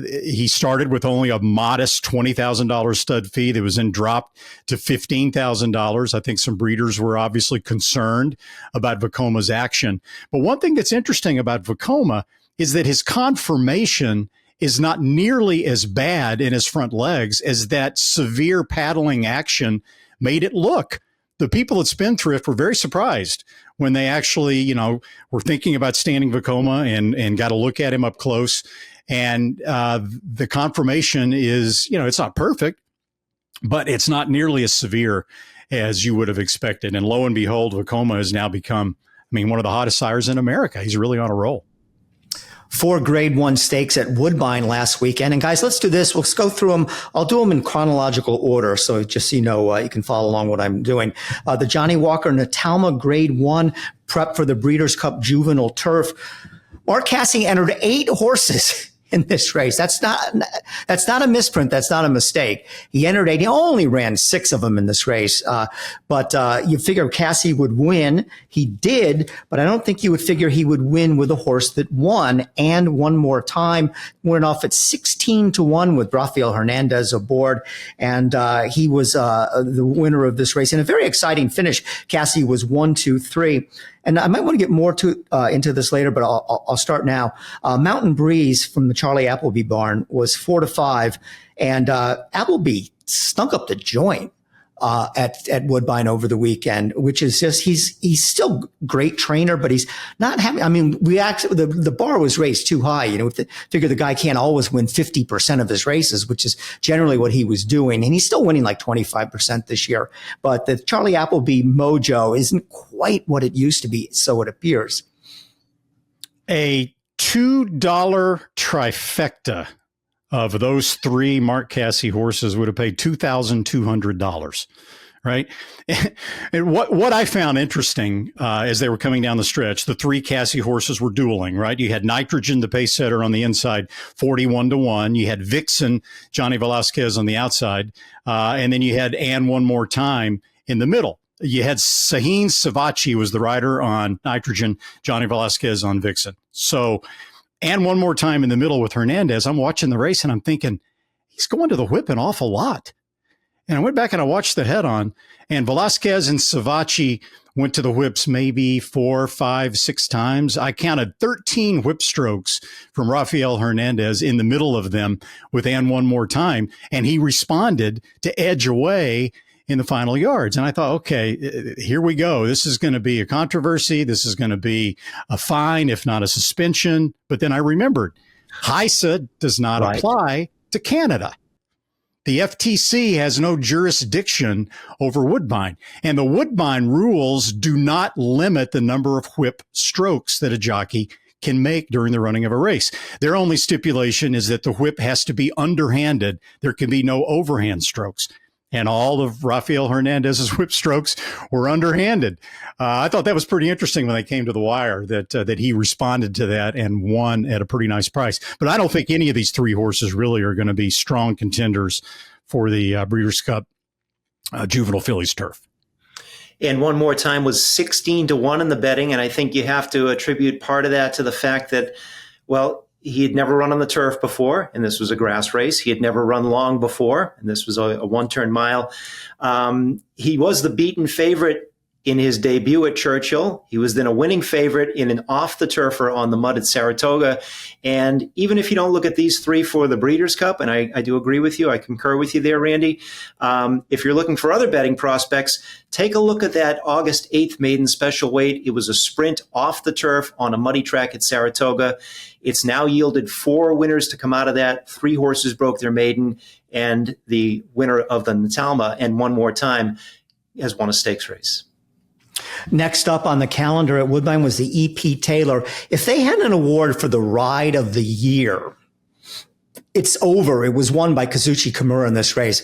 he started with only a modest $20,000 stud fee that was then dropped to $15,000. I think some breeders were obviously concerned about Vekoma's action. But one thing that's interesting about Vekoma is that his conformation is not nearly as bad in his front legs as that severe paddling action made it look. The people at Spendthrift were very surprised when they actually, you know, were thinking about standing Vekoma and got a look at him up close. And the conformation is, you know, it's not perfect, but it's not nearly as severe as you would have expected. And lo and behold, Vekoma has now become, I mean, one of the hottest sires in America. He's really on a roll. 4 Grade 1 stakes at Woodbine last weekend. And guys, let's do this. Let's go through them. I'll do them in chronological order. So just so you know, you can follow along what I'm doing. The Johnny Walker Natalma Grade 1 prep for the Breeders' Cup Juvenile Turf. Mark Casse entered 8 horses in this race. That's not a misprint. That's not a mistake. He entered 8. He only ran 6 of them in this race. But you figure Casse would win. He did, but I don't think you would figure he would win with a horse that won and one more time. Went off at 16-1 with Rafael Hernandez aboard. And he was the winner of this race in a very exciting finish. Casse was 1, 2, 3. And I might want to get more into this later, but I'll start now. Mountain Breeze from the Charlie Appleby barn was 4-5, and Appleby stunk up the joint at Woodbine over the weekend, which is just he's still a great trainer, but he's not having. I mean, the bar was raised too high. You know, figure the guy can't always win 50% of his races, which is generally what he was doing, and he's still winning like 25% this year. But the Charlie Appleby mojo isn't quite what it used to be, so it appears. A $2 trifecta of those 3 Mark Casse horses would have paid $2,200, right? And what I found interesting as they were coming down the stretch, the 3 Casse horses were dueling, right? You had Nitrogen, the pace setter, on the inside, 41-1. You had Vixen, Johnny Velasquez, on the outside. And then you had And One More Time in the middle. You had Sahin Savachi was the rider on Nitrogen, Johnny Velasquez on Vixen. So, And One More Time in the middle with Hernandez. I'm watching the race and I'm thinking, he's going to the whip an awful lot. And I went back and I watched the head on, and Velasquez and Savachi went to the whips maybe 4, 5, 6 times. I counted 13 whip strokes from Rafael Hernandez in the middle of them with And One More Time. And he responded to edge away in the final yards. And I thought, okay, here we go. This is going to be a controversy. This is going to be a fine, if not a suspension. But then I remembered, HISA does not apply to Canada. The FTC has no jurisdiction over Woodbine. And the Woodbine rules do not limit the number of whip strokes that a jockey can make during the running of a race. Their only stipulation is that the whip has to be underhanded. There can be no overhand strokes. And all of Rafael Hernandez's whip strokes were underhanded. I thought that was pretty interesting when they came to the wire, that he responded to that and won at a pretty nice price. But I don't think any of these 3 horses really are going to be strong contenders for the Breeders' Cup Juvenile Fillies Turf. And One More Time was 16-1 in the betting, and I think you have to attribute part of that to the fact that, well, he had never run on the turf before, and this was a grass race. He had never run long before, and this was a one-turn mile. He was the beaten favorite in his debut at Churchill. He was then a winning favorite in an off-the-turfer on the mud at Saratoga. And even if you don't look at these 3 for the Breeders' Cup, and I do agree with you, I concur with you there, Randy, if you're looking for other betting prospects, take a look at that August 8th maiden special weight. It was a sprint off the turf on a muddy track at Saratoga. It's now yielded 4 winners to come out of that. 3 horses broke their maiden, and the winner of the Natalma And One More Time has won a stakes race. Next up on the calendar at Woodbine was the E.P. Taylor. If they had an award for the ride of the year, it's over. It was won by Kazuchi Kimura in this race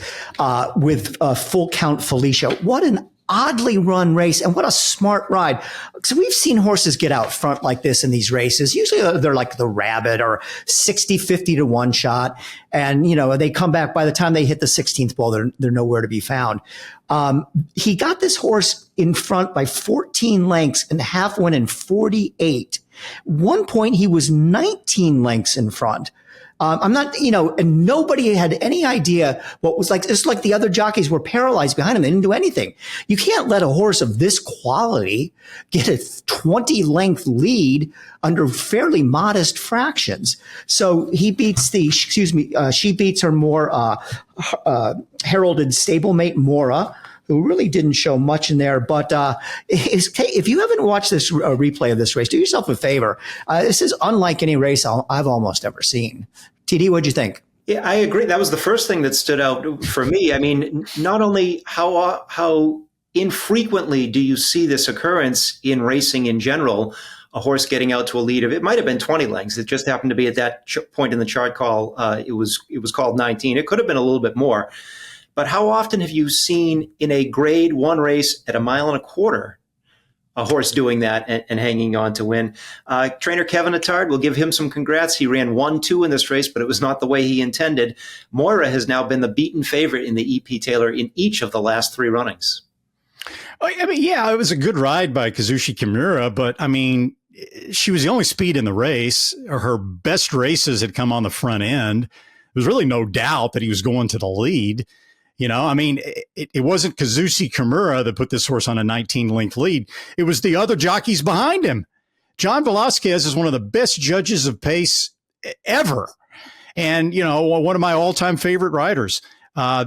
with Full Count Felicia. What an oddly run race, and what a smart ride. So we've seen horses get out front like this in these races. Usually they're like the Rabbit or 60, 50 to one shot. And, you know, they come back by the time they hit the 16th ball, they're nowhere to be found. He got this horse in front by 14 lengths and half went in 48. One point he was 19 lengths in front. I'm not, you know, and nobody had any idea what was like. It's like the other jockeys were paralyzed behind him. They didn't do anything. You can't let a horse of this quality get a 20 length lead under fairly modest fractions. So he beats she beats her more, heralded stablemate Mora, who really didn't show much in there. But if you haven't watched this replay of this race, do yourself a favor. This is unlike any race I've almost ever seen. TD, what'd you think? Yeah, I agree. That was the first thing that stood out for me. I mean, not only how infrequently do you see this occurrence in racing in general, a horse getting out to a lead of, it might have been 20 lengths. It just happened to be at that point in the chart call. It was called 19. It could have been a little bit more. But how often have you seen in a grade one race at 1.25 miles a horse doing that and hanging on to win? Trainer Kevin Attard, we'll give him some congrats. He ran 1-2 in this race, but it was not the way he intended. Moira has now been the beaten favorite in the E.P. Taylor in each of the last 3 runnings. I mean, yeah, it was a good ride by Kazuchi Kimura, but I mean, she was the only speed in the race. Her best races had come on the front end. There was really no doubt that he was going to the lead. You know, I mean, it wasn't Kazuchi Kimura that put this horse on a 19-length lead. It was the other jockeys behind him. John Velasquez is one of the best judges of pace ever. And, you know, one of my all-time favorite riders.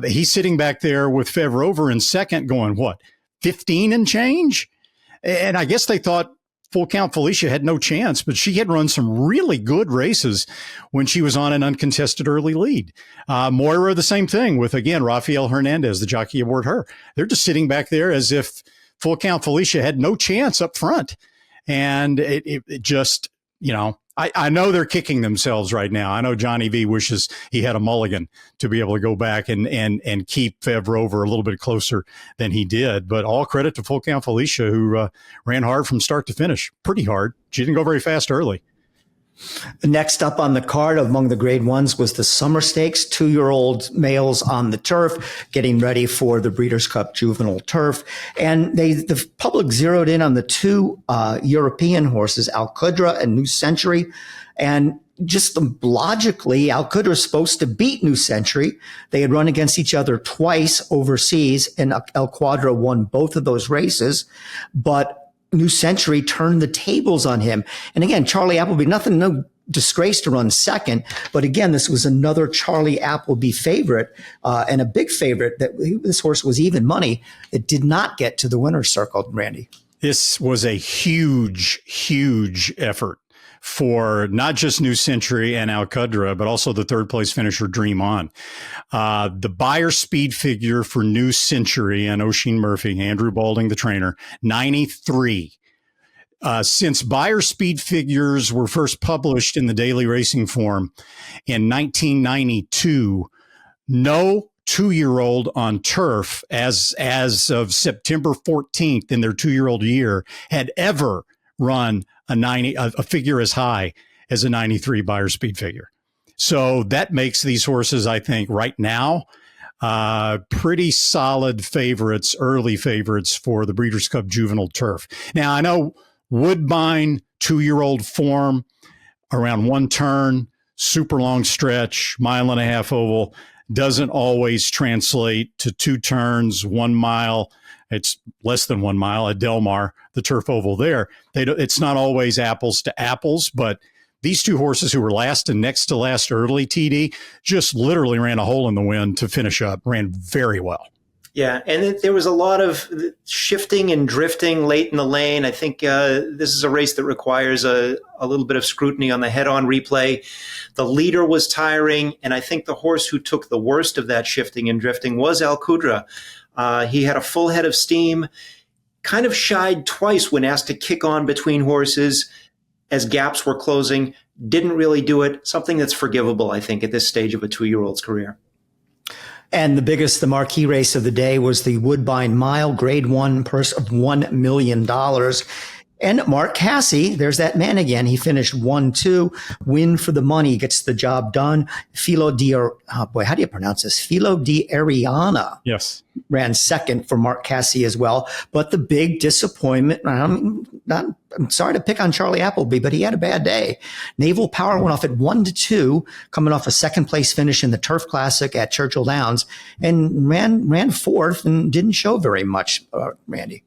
He's sitting back there with Fevrover in second going, 15 and change? And I guess they thought Full Count Felicia had no chance, but she had run some really good races when she was on an uncontested early lead. Moira, the same thing with, again, Rafael Hernandez, the jockey aboard her. They're just sitting back there as if Full Count Felicia had no chance up front. And it just, you know, I know they're kicking themselves right now. I know Johnny V wishes he had a mulligan to be able to go back and keep Fevrover a little bit closer than he did. But all credit to Full Count Felicia, who ran hard from start to finish, pretty hard. She didn't go very fast early. Next up on the card among the grade ones was the Summer Stakes, 2-year-old males on the turf, getting ready for the Breeders' Cup Juvenile Turf. And the public zeroed in on the 2 European horses, Al Qudra and New Century. And just logically, Al Qudra is supposed to beat New Century. They had run against each other twice overseas, and El Quadra won both of those races. But New Century turned the tables on him. And again, Charlie Appleby, no disgrace to run second. But again, this was another Charlie Appleby favorite and a big favorite that this horse was even money. It did not get to the winner's circle, Randy. This was a huge, huge effort for not just New Century and Al Qudra, but also the third place finisher Dream On. The buyer speed figure for New Century and Oisin Murphy, Andrew Balding, the trainer, 93. Since buyer speed figures were first published in the Daily Racing Form in 1992, no 2-year-old on turf as of September 14th in their 2-year-old year had ever run a figure as high as a 93 buyer speed figure. So that makes these horses, I think, right now, pretty solid favorites, early favorites for the Breeders' Cup Juvenile Turf. Now, I know Woodbine, 2-year-old form, around 1 turn, super long stretch, 1.5 mile oval, doesn't always translate to 2 turns, 1 mile. It's less than 1 mile at Del Mar, the turf oval there. It's not always apples to apples, but these 2 horses who were last and next to last early, TD, just literally ran a hole in the wind to finish up, ran very well. Yeah, and there was a lot of shifting and drifting late in the lane. I think this is a race that requires a little bit of scrutiny on the head-on replay. The leader was tiring, and I think the horse who took the worst of that shifting and drifting was Al Qudra. He had a full head of steam, kind of shied twice when asked to kick on between horses as gaps were closing. Didn't really do it. Something that's forgivable, I think, at this stage of a 2-year-old's career. And the marquee race of the day was the Woodbine Mile, Grade 1, purse of $1 million. And Mark Casse, there's that man again. He finished 1-2, win for the money, gets the job done. Filo di Ariana. Yes. Ran second for Mark Casse as well. But the big disappointment, I'm sorry to pick on Charlie Appleby, but he had a bad day. Naval Power went off at 1-2, coming off a second place finish in the Turf Classic at Churchill Downs, and ran fourth and didn't show very much, Randy.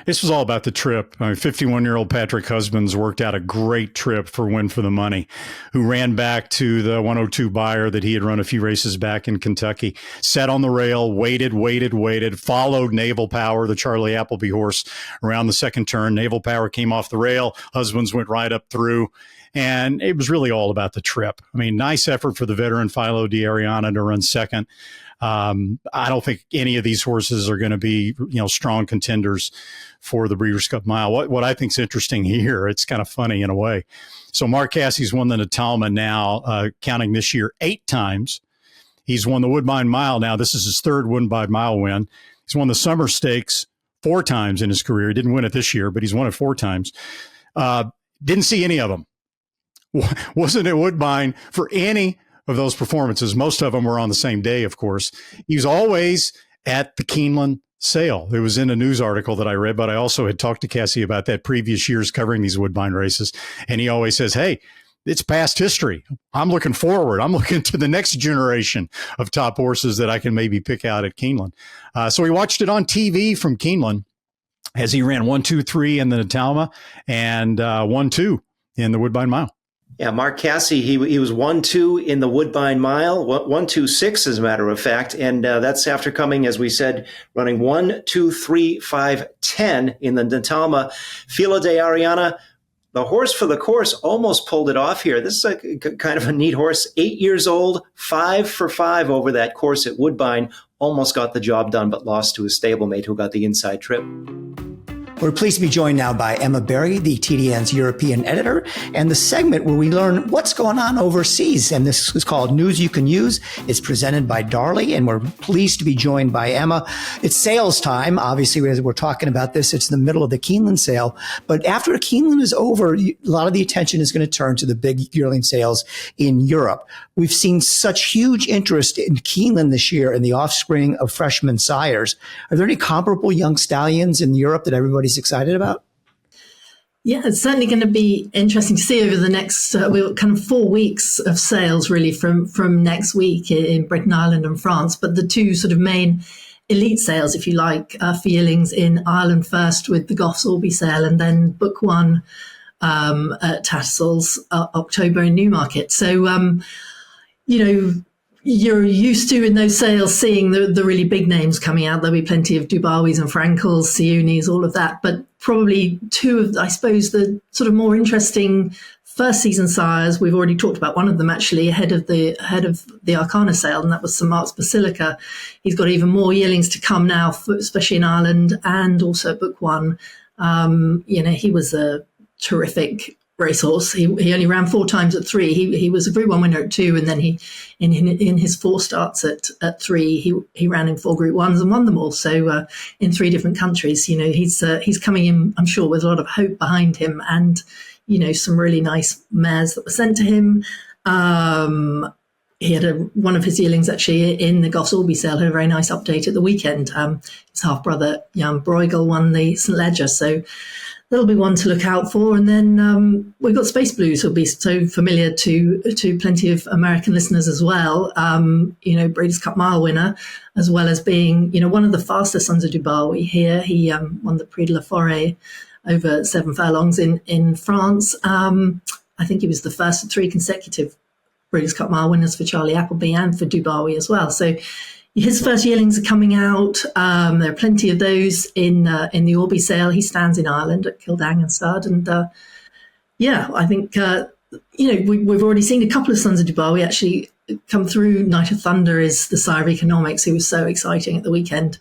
This was all about the trip. 51-year-old Patrick Husbands worked out a great trip for Win for the Money, who ran back to the 102 buyer that he had run a few races back in Kentucky, sat on the rail, waited, followed Naval Power, the Charlie Appleby horse, around the second turn. Naval Power came off the rail. Husbands went right up through. And it was really all about the trip. I mean, nice effort for the veteran Filo di Ariana to run second. I don't think any of these horses are going to be, strong contenders for the Breeders' Cup Mile. What I think is interesting here, it's kind of funny in a way. So Mark Casse's won the Natalma now, counting this year 8 times. He's won the Woodbine Mile now. This is his third Woodbine Mile win. He's won the Summer Stakes 4 times in his career. He didn't win it this year, but he's won it 4 times. Didn't see any of them. Wasn't at Woodbine for any of those performances. Most of them were on the same day, of course. He was always at the Keeneland sale. It was in a news article that I read, but I also had talked to Casse about that previous years covering these Woodbine races. And he always says, hey, it's past history. I'm looking forward. I'm looking to the next generation of top horses that I can maybe pick out at Keeneland. So we watched it on TV from Keeneland as he ran 1-2-3 in the Natalma and 1-2 in the Woodbine Mile. Yeah, Mark Casse, he was 1-2 in the Woodbine Mile, 1-2-6 as a matter of fact, and that's after coming, as we said, running 1-2-3-5-10 in the Natalma. Filo di Ariana, the horse for the course, almost pulled it off here. This is a kind of a neat horse, 8 years old, 5 for 5 over that course at Woodbine, almost got the job done, but lost to his stablemate who got the inside trip. We're pleased to be joined now by Emma Berry, the TDN's European editor, and the segment where we learn what's going on overseas. And this is called News You Can Use. It's presented by Darley, and we're pleased to be joined by Emma. It's sales time. Obviously, as we're talking about this, it's in the middle of the Keeneland sale. But after Keeneland is over, a lot of the attention is going to turn to the big yearling sales in Europe. We've seen such huge interest in Keeneland this year in the offspring of freshman sires. Are there any comparable young stallions in Europe that everybody's excited about? Yeah, it's certainly going to be interesting to see over the next kind of 4 weeks of sales, really, from next week in Britain, Ireland and France. But the two sort of main elite sales, if you like, for yearlings in Ireland first with the Goffs Orby sale, and then Book One at Tattersalls October in Newmarket. So, you're used to in those sales seeing the really big names coming out. There'll be plenty of Dubawis and Frankels, Siunis, all of that. But probably two of, I suppose, the sort of more interesting first season sires. We've already talked about one of them actually ahead of the Arcana sale, and that was St Mark's Basilica. He's got even more yearlings to come now, especially in Ireland and also Book One. He was a terrific racehorse. He only ran 4 times at 3. He was a Group 1 winner at 2, and then he in his 4 starts at 3 he ran in 4 Group 1s and won them all. So in 3 different countries, he's coming in, I'm sure, with a lot of hope behind him, and some really nice mares that were sent to him. He had one of his yearlings actually in the Goffs Orby sale had a very nice update at the weekend. His half brother Jan Bruegel won the St Leger, so that'll be one to look out for. And then we've got Space Blues, who'll be so familiar to plenty of American listeners as well. Breeders' Cup Mile winner, as well as being, one of the fastest sons of Dubawi here. He won the Prix de la Forêt over 7 furlongs in France. I think he was the first of 3 consecutive Breeders' Cup Mile winners for Charlie Appleby and for Dubawi as well. So his first yearlings are coming out. There are plenty of those in the Orby sale. He stands in Ireland at Kildang and Stud. And I think, we've already seen a couple of sons of Dubawi actually come through. Night of Thunder is the sire of Economics, who was so exciting at the weekend.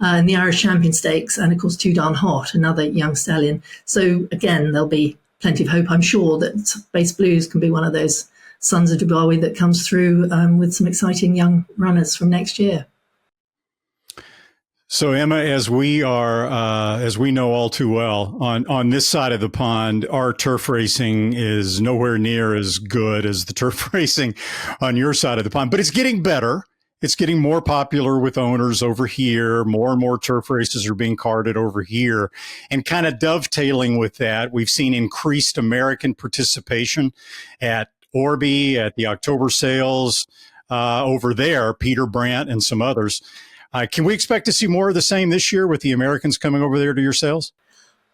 in the Irish Champion Stakes, and of course Too Darn Hot, another young stallion. So again, there'll be plenty of hope, I'm sure, that Base Blues can be one of those sons of Dubawi that comes through with some exciting young runners from next year. So Emma, as we know all too well, on this side of the pond, our turf racing is nowhere near as good as the turf racing on your side of the pond, but it's getting better. It's getting more popular with owners over here. More and more turf races are being carded over here. And kind of dovetailing with that, we've seen increased American participation at Orby, at the October sales over there, Peter Brandt and some others. Can we expect to see more of the same this year with the Americans coming over there to your sales?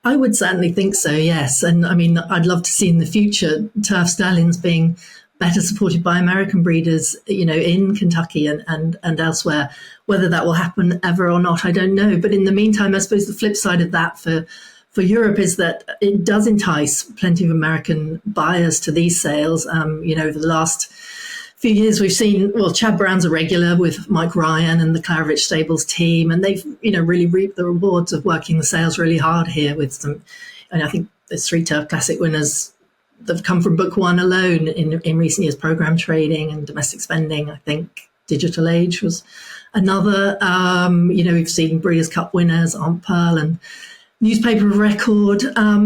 I would certainly think so, yes. And I mean, I'd love to see in the future turf stallions being better supported by American breeders, in Kentucky and elsewhere. Whether that will happen ever or not, I don't know. But in the meantime, I suppose the flip side of that for Europe is that it does entice plenty of American buyers to these sales. Over the last few years, we've seen, Chad Brown's a regular with Mike Ryan and the Claridge Stables team, and they've, really reaped the rewards of working the sales really hard here with some, and I think there's 3 Turf Classic winners that have come from Book One alone in recent years, program trading and domestic spending. I think Digital Age was another. We've seen Breeders' Cup winners, Aunt Pearl and Newspaper of Record.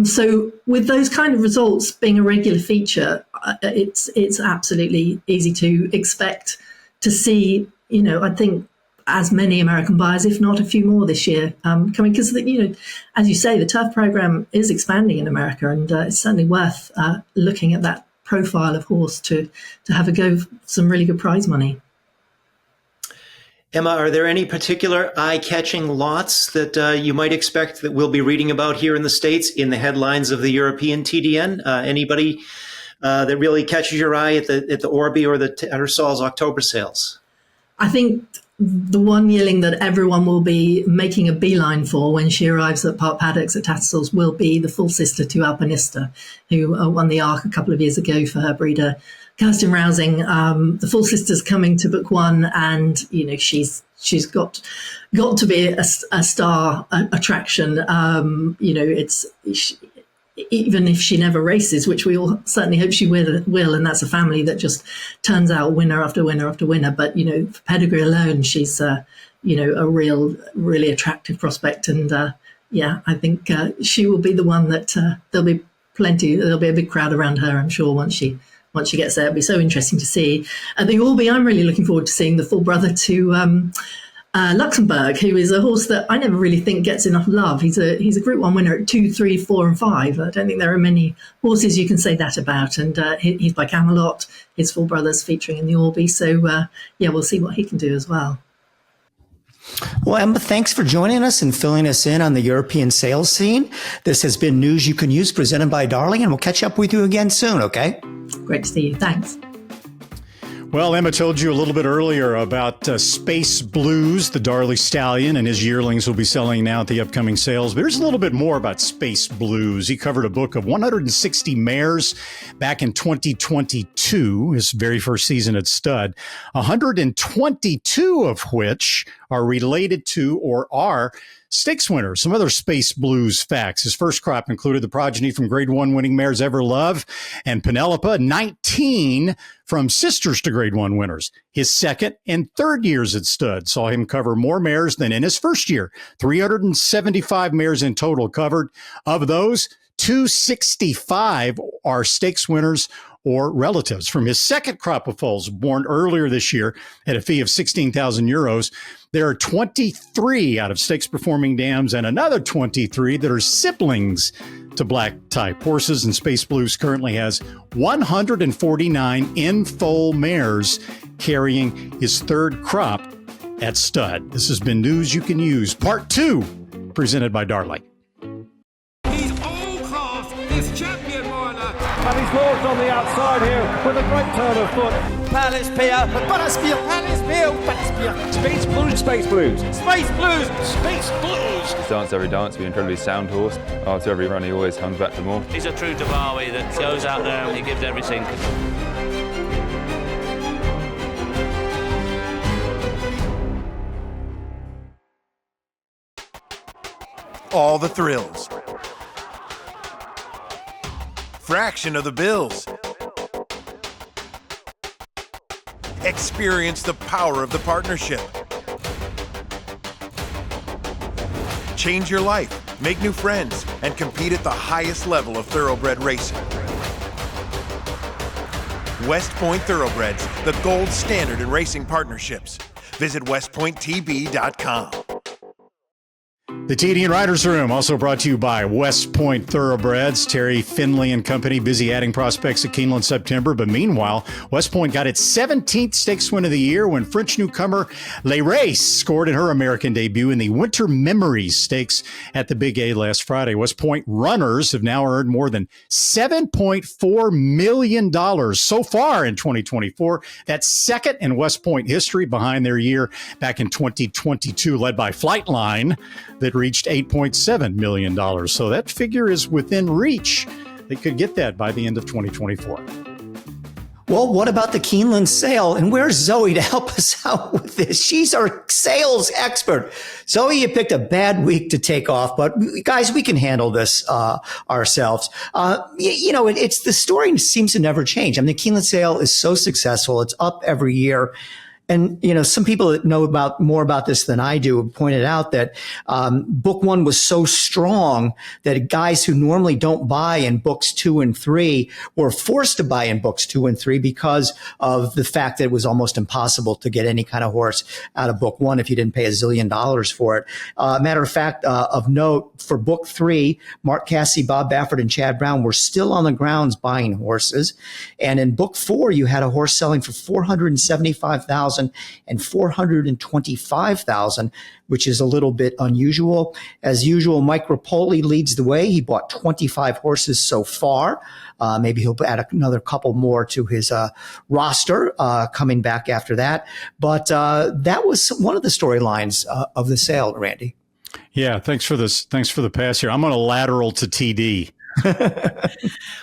So with those kind of results being a regular feature, it's absolutely easy to expect to see, I think as many American buyers, if not a few more this year, coming, because, as you say, the turf program is expanding in America, and it's certainly worth looking at that profile of horse to have a go for some really good prize money. Emma, are there any particular eye-catching lots that you might expect that we'll be reading about here in the States in the headlines of the European TDN? Anybody that really catches your eye at the Orby or the Tattersalls October sales? I think the one yearling that everyone will be making a beeline for when she arrives at Park Paddocks at Tattersalls will be the full sister to Alpinista, who won the Arc a couple of years ago for her breeder Kirsten Rousing. The full sister's coming to Book One, and she's got to be a star attraction. Even if she never races, which we all certainly hope she will, and that's a family that just turns out winner after winner after winner. But for pedigree alone, she's a really attractive prospect, and I think she will be the one that there'll be a big crowd around her, I'm sure, once she gets there. It'll be so interesting to see. At the Orby, I'm really looking forward to seeing the full brother to Luxembourg, who is a horse that I never really think gets enough love. He's a Group 1 winner at 2, 3, 4 and 5. I don't think there are many horses you can say that about. And he's by Camelot. His full brother's featuring in the Orby. So, we'll see what he can do as well. Well, Emma, thanks for joining us and filling us in on the European sales scene. This has been News You Can Use, presented by Darling, and we'll catch up with you again soon, okay? Great to see you. Thanks. Well, Emma told you a little bit earlier about Space Blues, the Darley Stallion, and his yearlings will be selling now at the upcoming sales. But here's a little bit more about Space Blues. He covered a book of 160 mares back in 2022, his very first season at stud, 122 of which are related to or are stakes winners. Some other Space Blues facts. His first crop included the progeny from Grade 1 winning mares Ever Love and Penelope, 19 from sisters to Grade 1 winners. His second and third years at stud saw him cover more mares than in his first year. 375 mares in total covered. Of those, 265 are stakes winners or relatives. From his second crop of foals, born earlier this year at a fee of 16,000 euros, there are 23 out of stakes performing dams and another 23 that are siblings to black type horses. And Space Blues currently has 149 in-foal mares carrying his third crop at stud. This has been News You Can Use, Part 2, presented by Darley. He's all class, this champion rider. And he's launched on the outside here with a great turn of foot. Palace Pier, Palace Pier, Palace Pier, Palace Pier. Space Blues, Space Blues. Space Blues, Space Blues. He's danced every dance, be an incredibly sound horse. After every run, he always comes back for more. He's a true Dubawi that goes out there and he gives everything. all the thrills. Fraction of the bills. Experience the power of the partnership. Change your life, make new friends, and compete at the highest level of thoroughbred racing. West Point Thoroughbreds, the gold standard in racing partnerships. Visit westpointtb.com. The TDN Riders Room, also brought to you by West Point Thoroughbreds. Terry Finley and company busy adding prospects at Keeneland September. But meanwhile, West Point got its 17th stakes win of the year when French newcomer Le Race scored in her American debut in the Winter Memories Stakes at the Big A last Friday. West Point runners have now earned more than $7.4 million so far in 2024. That's second in West Point history, behind their year back in 2022, led by Flightline, that reached $8.7 million. So that figure is within reach. They could get that by the end of 2024. Well, what about the Keeneland sale? And where's Zoe to help us out with this? She's our sales expert. Zoe, you picked a bad week to take off, but guys, we can handle this ourselves. It's the story seems to never change. I mean, the Keeneland sale is so successful. It's up every year. And, some people that know more about this than I do have pointed out that book one was so strong that guys who normally don't buy in books 2 and 3 were forced to buy in books 2 and 3 because of the fact that it was almost impossible to get any kind of horse out of book one if you didn't pay $1 zillion for it. Matter of fact, of note, for book 3, Mark Cassidy, Bob Baffert, and Chad Brown were still on the grounds buying horses. And in book 4, you had a horse selling for $475,000 and $425,000, which is a little bit unusual. As usual, Mike Rapoli leads the way. He bought 25 horses so far. Maybe he'll add another couple more to his roster coming back after that. But that was one of the storylines of the sale, Randy. Yeah, thanks for this. Thanks for the pass here. I'm going to lateral to TD.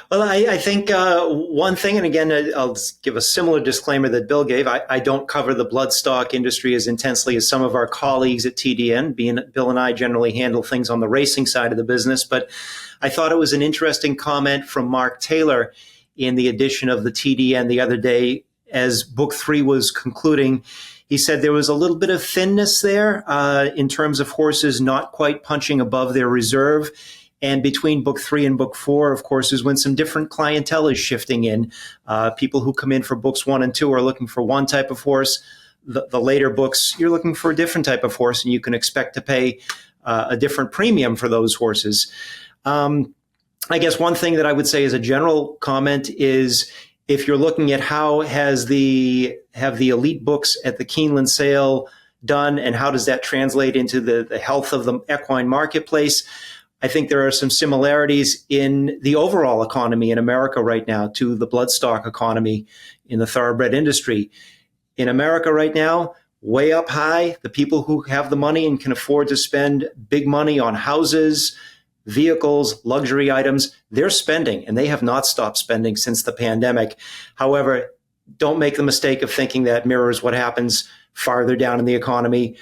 Well, I think one thing, and again, I'll give a similar disclaimer that Bill gave. I don't cover the bloodstock industry as intensely as some of our colleagues at TDN. Bill and I generally handle things on the racing side of the business, but I thought it was an interesting comment from Mark Taylor in the edition of the TDN the other day as book 3 was concluding. He said there was a little bit of thinness there in terms of horses not quite punching above their reserve. And between book 3 and book 4, of course, is when some different clientele is shifting in. People who come in for books 1 and 2 are looking for one type of horse. The later books, you're looking for a different type of horse, and you can expect to pay a different premium for those horses. I guess one thing that I would say as a general comment is if you're looking at how have the elite books at the Keeneland sale done and how does that translate into the health of the equine marketplace, I think there are some similarities in the overall economy in America right now to the bloodstock economy in the thoroughbred industry. In America right now, way up high, the people who have the money and can afford to spend big money on houses, vehicles, luxury items, they're spending, and they have not stopped spending since the pandemic. However, don't make the mistake of thinking that mirrors what happens farther down in the economy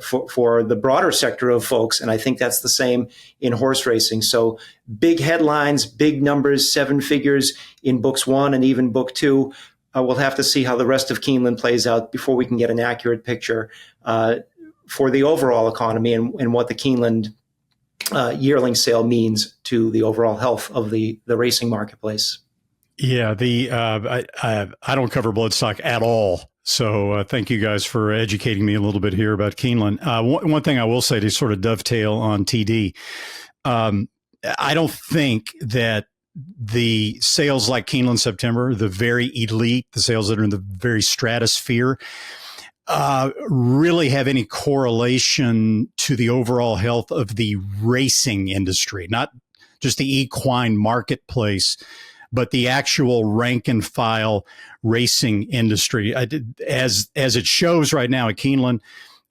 for the broader sector of folks. And I think that's the same in horse racing. So big headlines, big numbers, 7 figures in books 1 and even book 2. We'll have to see how the rest of Keeneland plays out before we can get an accurate picture for the overall economy and what the Keeneland yearling sale means to the overall health of the racing marketplace. Yeah, I don't cover bloodstock at all. So thank you guys for educating me a little bit here about Keeneland. One thing I will say to sort of dovetail on TD, I don't think that the sales like Keeneland September, the very elite, the sales that are in the very stratosphere, really have any correlation to the overall health of the racing industry, not just the equine marketplace, but the actual rank and file racing industry. As it shows right now at Keeneland,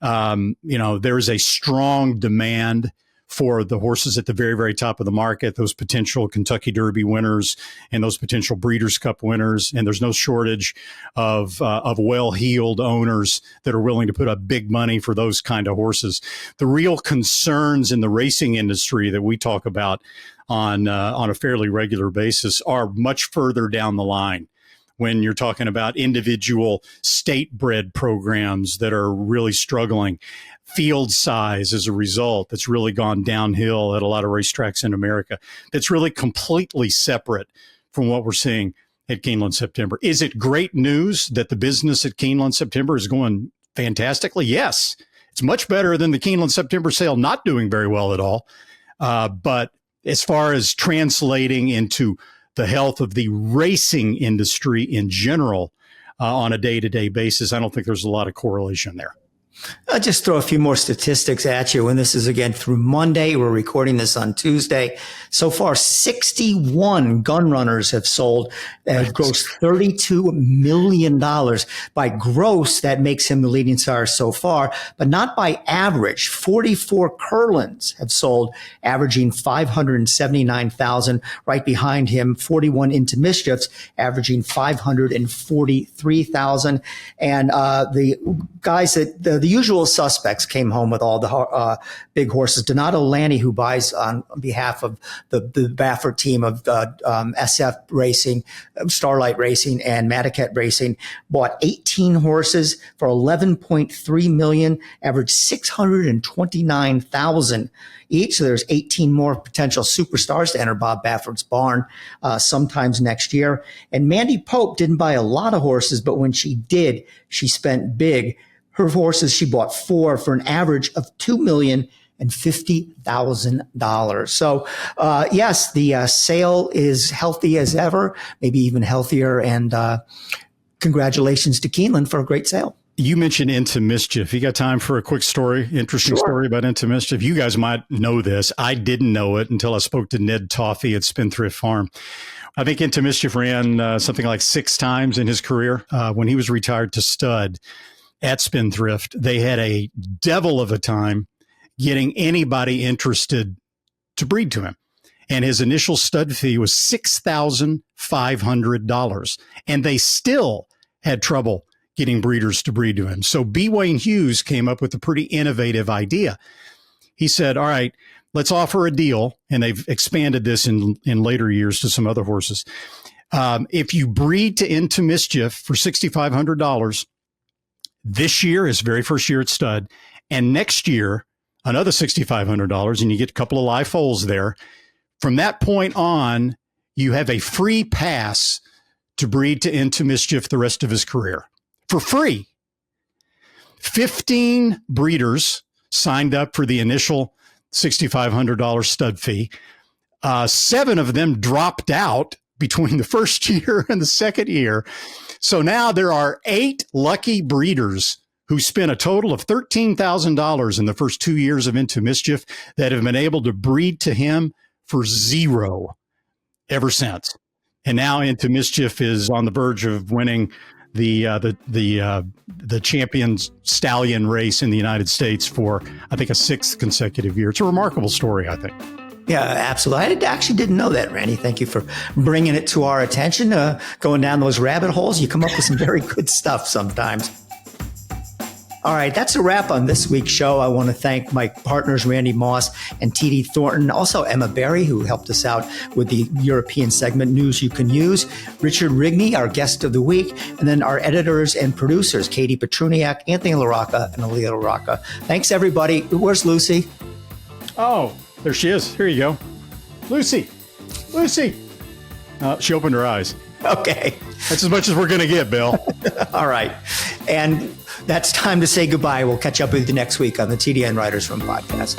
there is a strong demand for the horses at the very, very top of the market, those potential Kentucky Derby winners and those potential Breeders' Cup winners. And there's no shortage of well-heeled owners that are willing to put up big money for those kind of horses. The real concerns in the racing industry that we talk about on a fairly regular basis are much further down the line, when you're talking about individual state-bred programs that are really struggling. Field size as a result that's really gone downhill at a lot of racetracks in America. That's really completely separate from what we're seeing at Keeneland September. Is it great news that the business at Keeneland September is going fantastically? Yes. It's much better than the Keeneland September sale not doing very well at all. But as far as translating into the health of the racing industry in general on a day-to-day basis, I don't think there's a lot of correlation there. I'll just throw a few more statistics at you. And this is again through Monday. We're recording this on Tuesday. So far, 61 gun runners have sold and grossed $32 million. By gross, that makes him the leading sire so far, but not by average. 44 Curlins have sold, averaging $579,000. Right behind him, 41 Into Mischiefs, averaging $543,000. And the guys that the usual suspects came home with all the big horses. Donato Lanny, who buys on behalf of the Baffert team of SF Racing, Starlight Racing, and Madaket Racing, bought 18 horses for $11.3 million, averaged $629,000 each. So there's 18 more potential superstars to enter Bob Baffert's barn sometimes next year. And Mandy Pope didn't buy a lot of horses, but when she did, she spent big. Her horses, she bought 4 for an average of $2,050,000. So, yes, the sale is healthy as ever, maybe even healthier. And congratulations to Keeneland for a great sale. You mentioned Into Mischief. You got time for a quick story, interesting story about Into Mischief? You guys might know this. I didn't know it until I spoke to Ned Toffee at Spendthrift Farm. I think Into Mischief ran something like 6 times in his career. When he was retired to stud at Spendthrift, they had a devil of a time getting anybody interested to breed to him. And his initial stud fee was $6,500. And they still had trouble getting breeders to breed to him. So B. Wayne Hughes came up with a pretty innovative idea. He said, all right, let's offer a deal. And they've expanded this in later years to some other horses. If you breed to Into Mischief for $6,500, this year, his very first year at stud, and next year, another $6,500, and you get a couple of live foals there. From that point on, you have a free pass to breed to Into Mischief the rest of his career for free. 15 breeders signed up for the initial $6,500 stud fee. 7 of them dropped out between the first year and the second year. So now there are 8 lucky breeders who spent a total of $13,000 in the first 2 years of Into Mischief that have been able to breed to him for $0 ever since. And now Into Mischief is on the verge of winning the Champions Stallion race in the United States for, I think, a 6th consecutive year. It's a remarkable story, I think. Yeah, absolutely. I actually didn't know that, Randy. Thank you for bringing it to our attention. Going down those rabbit holes, you come up with some very good stuff sometimes. All right, that's a wrap on this week's show. I want to thank my partners, Randy Moss and T.D. Thornton, also Emma Berry, who helped us out with the European segment, News You Can Use, Richard Rigney, our guest of the week, and then our editors and producers, Katie Petruniak, Anthony LaRocca, and Aaliyah LaRocca. Thanks, everybody. Where's Lucy? Oh, there she is. Here you go. Lucy. She opened her eyes. Okay. That's as much as we're going to get, Bill. All right. And that's time to say goodbye. We'll catch up with you next week on the TDN Writers Room podcast.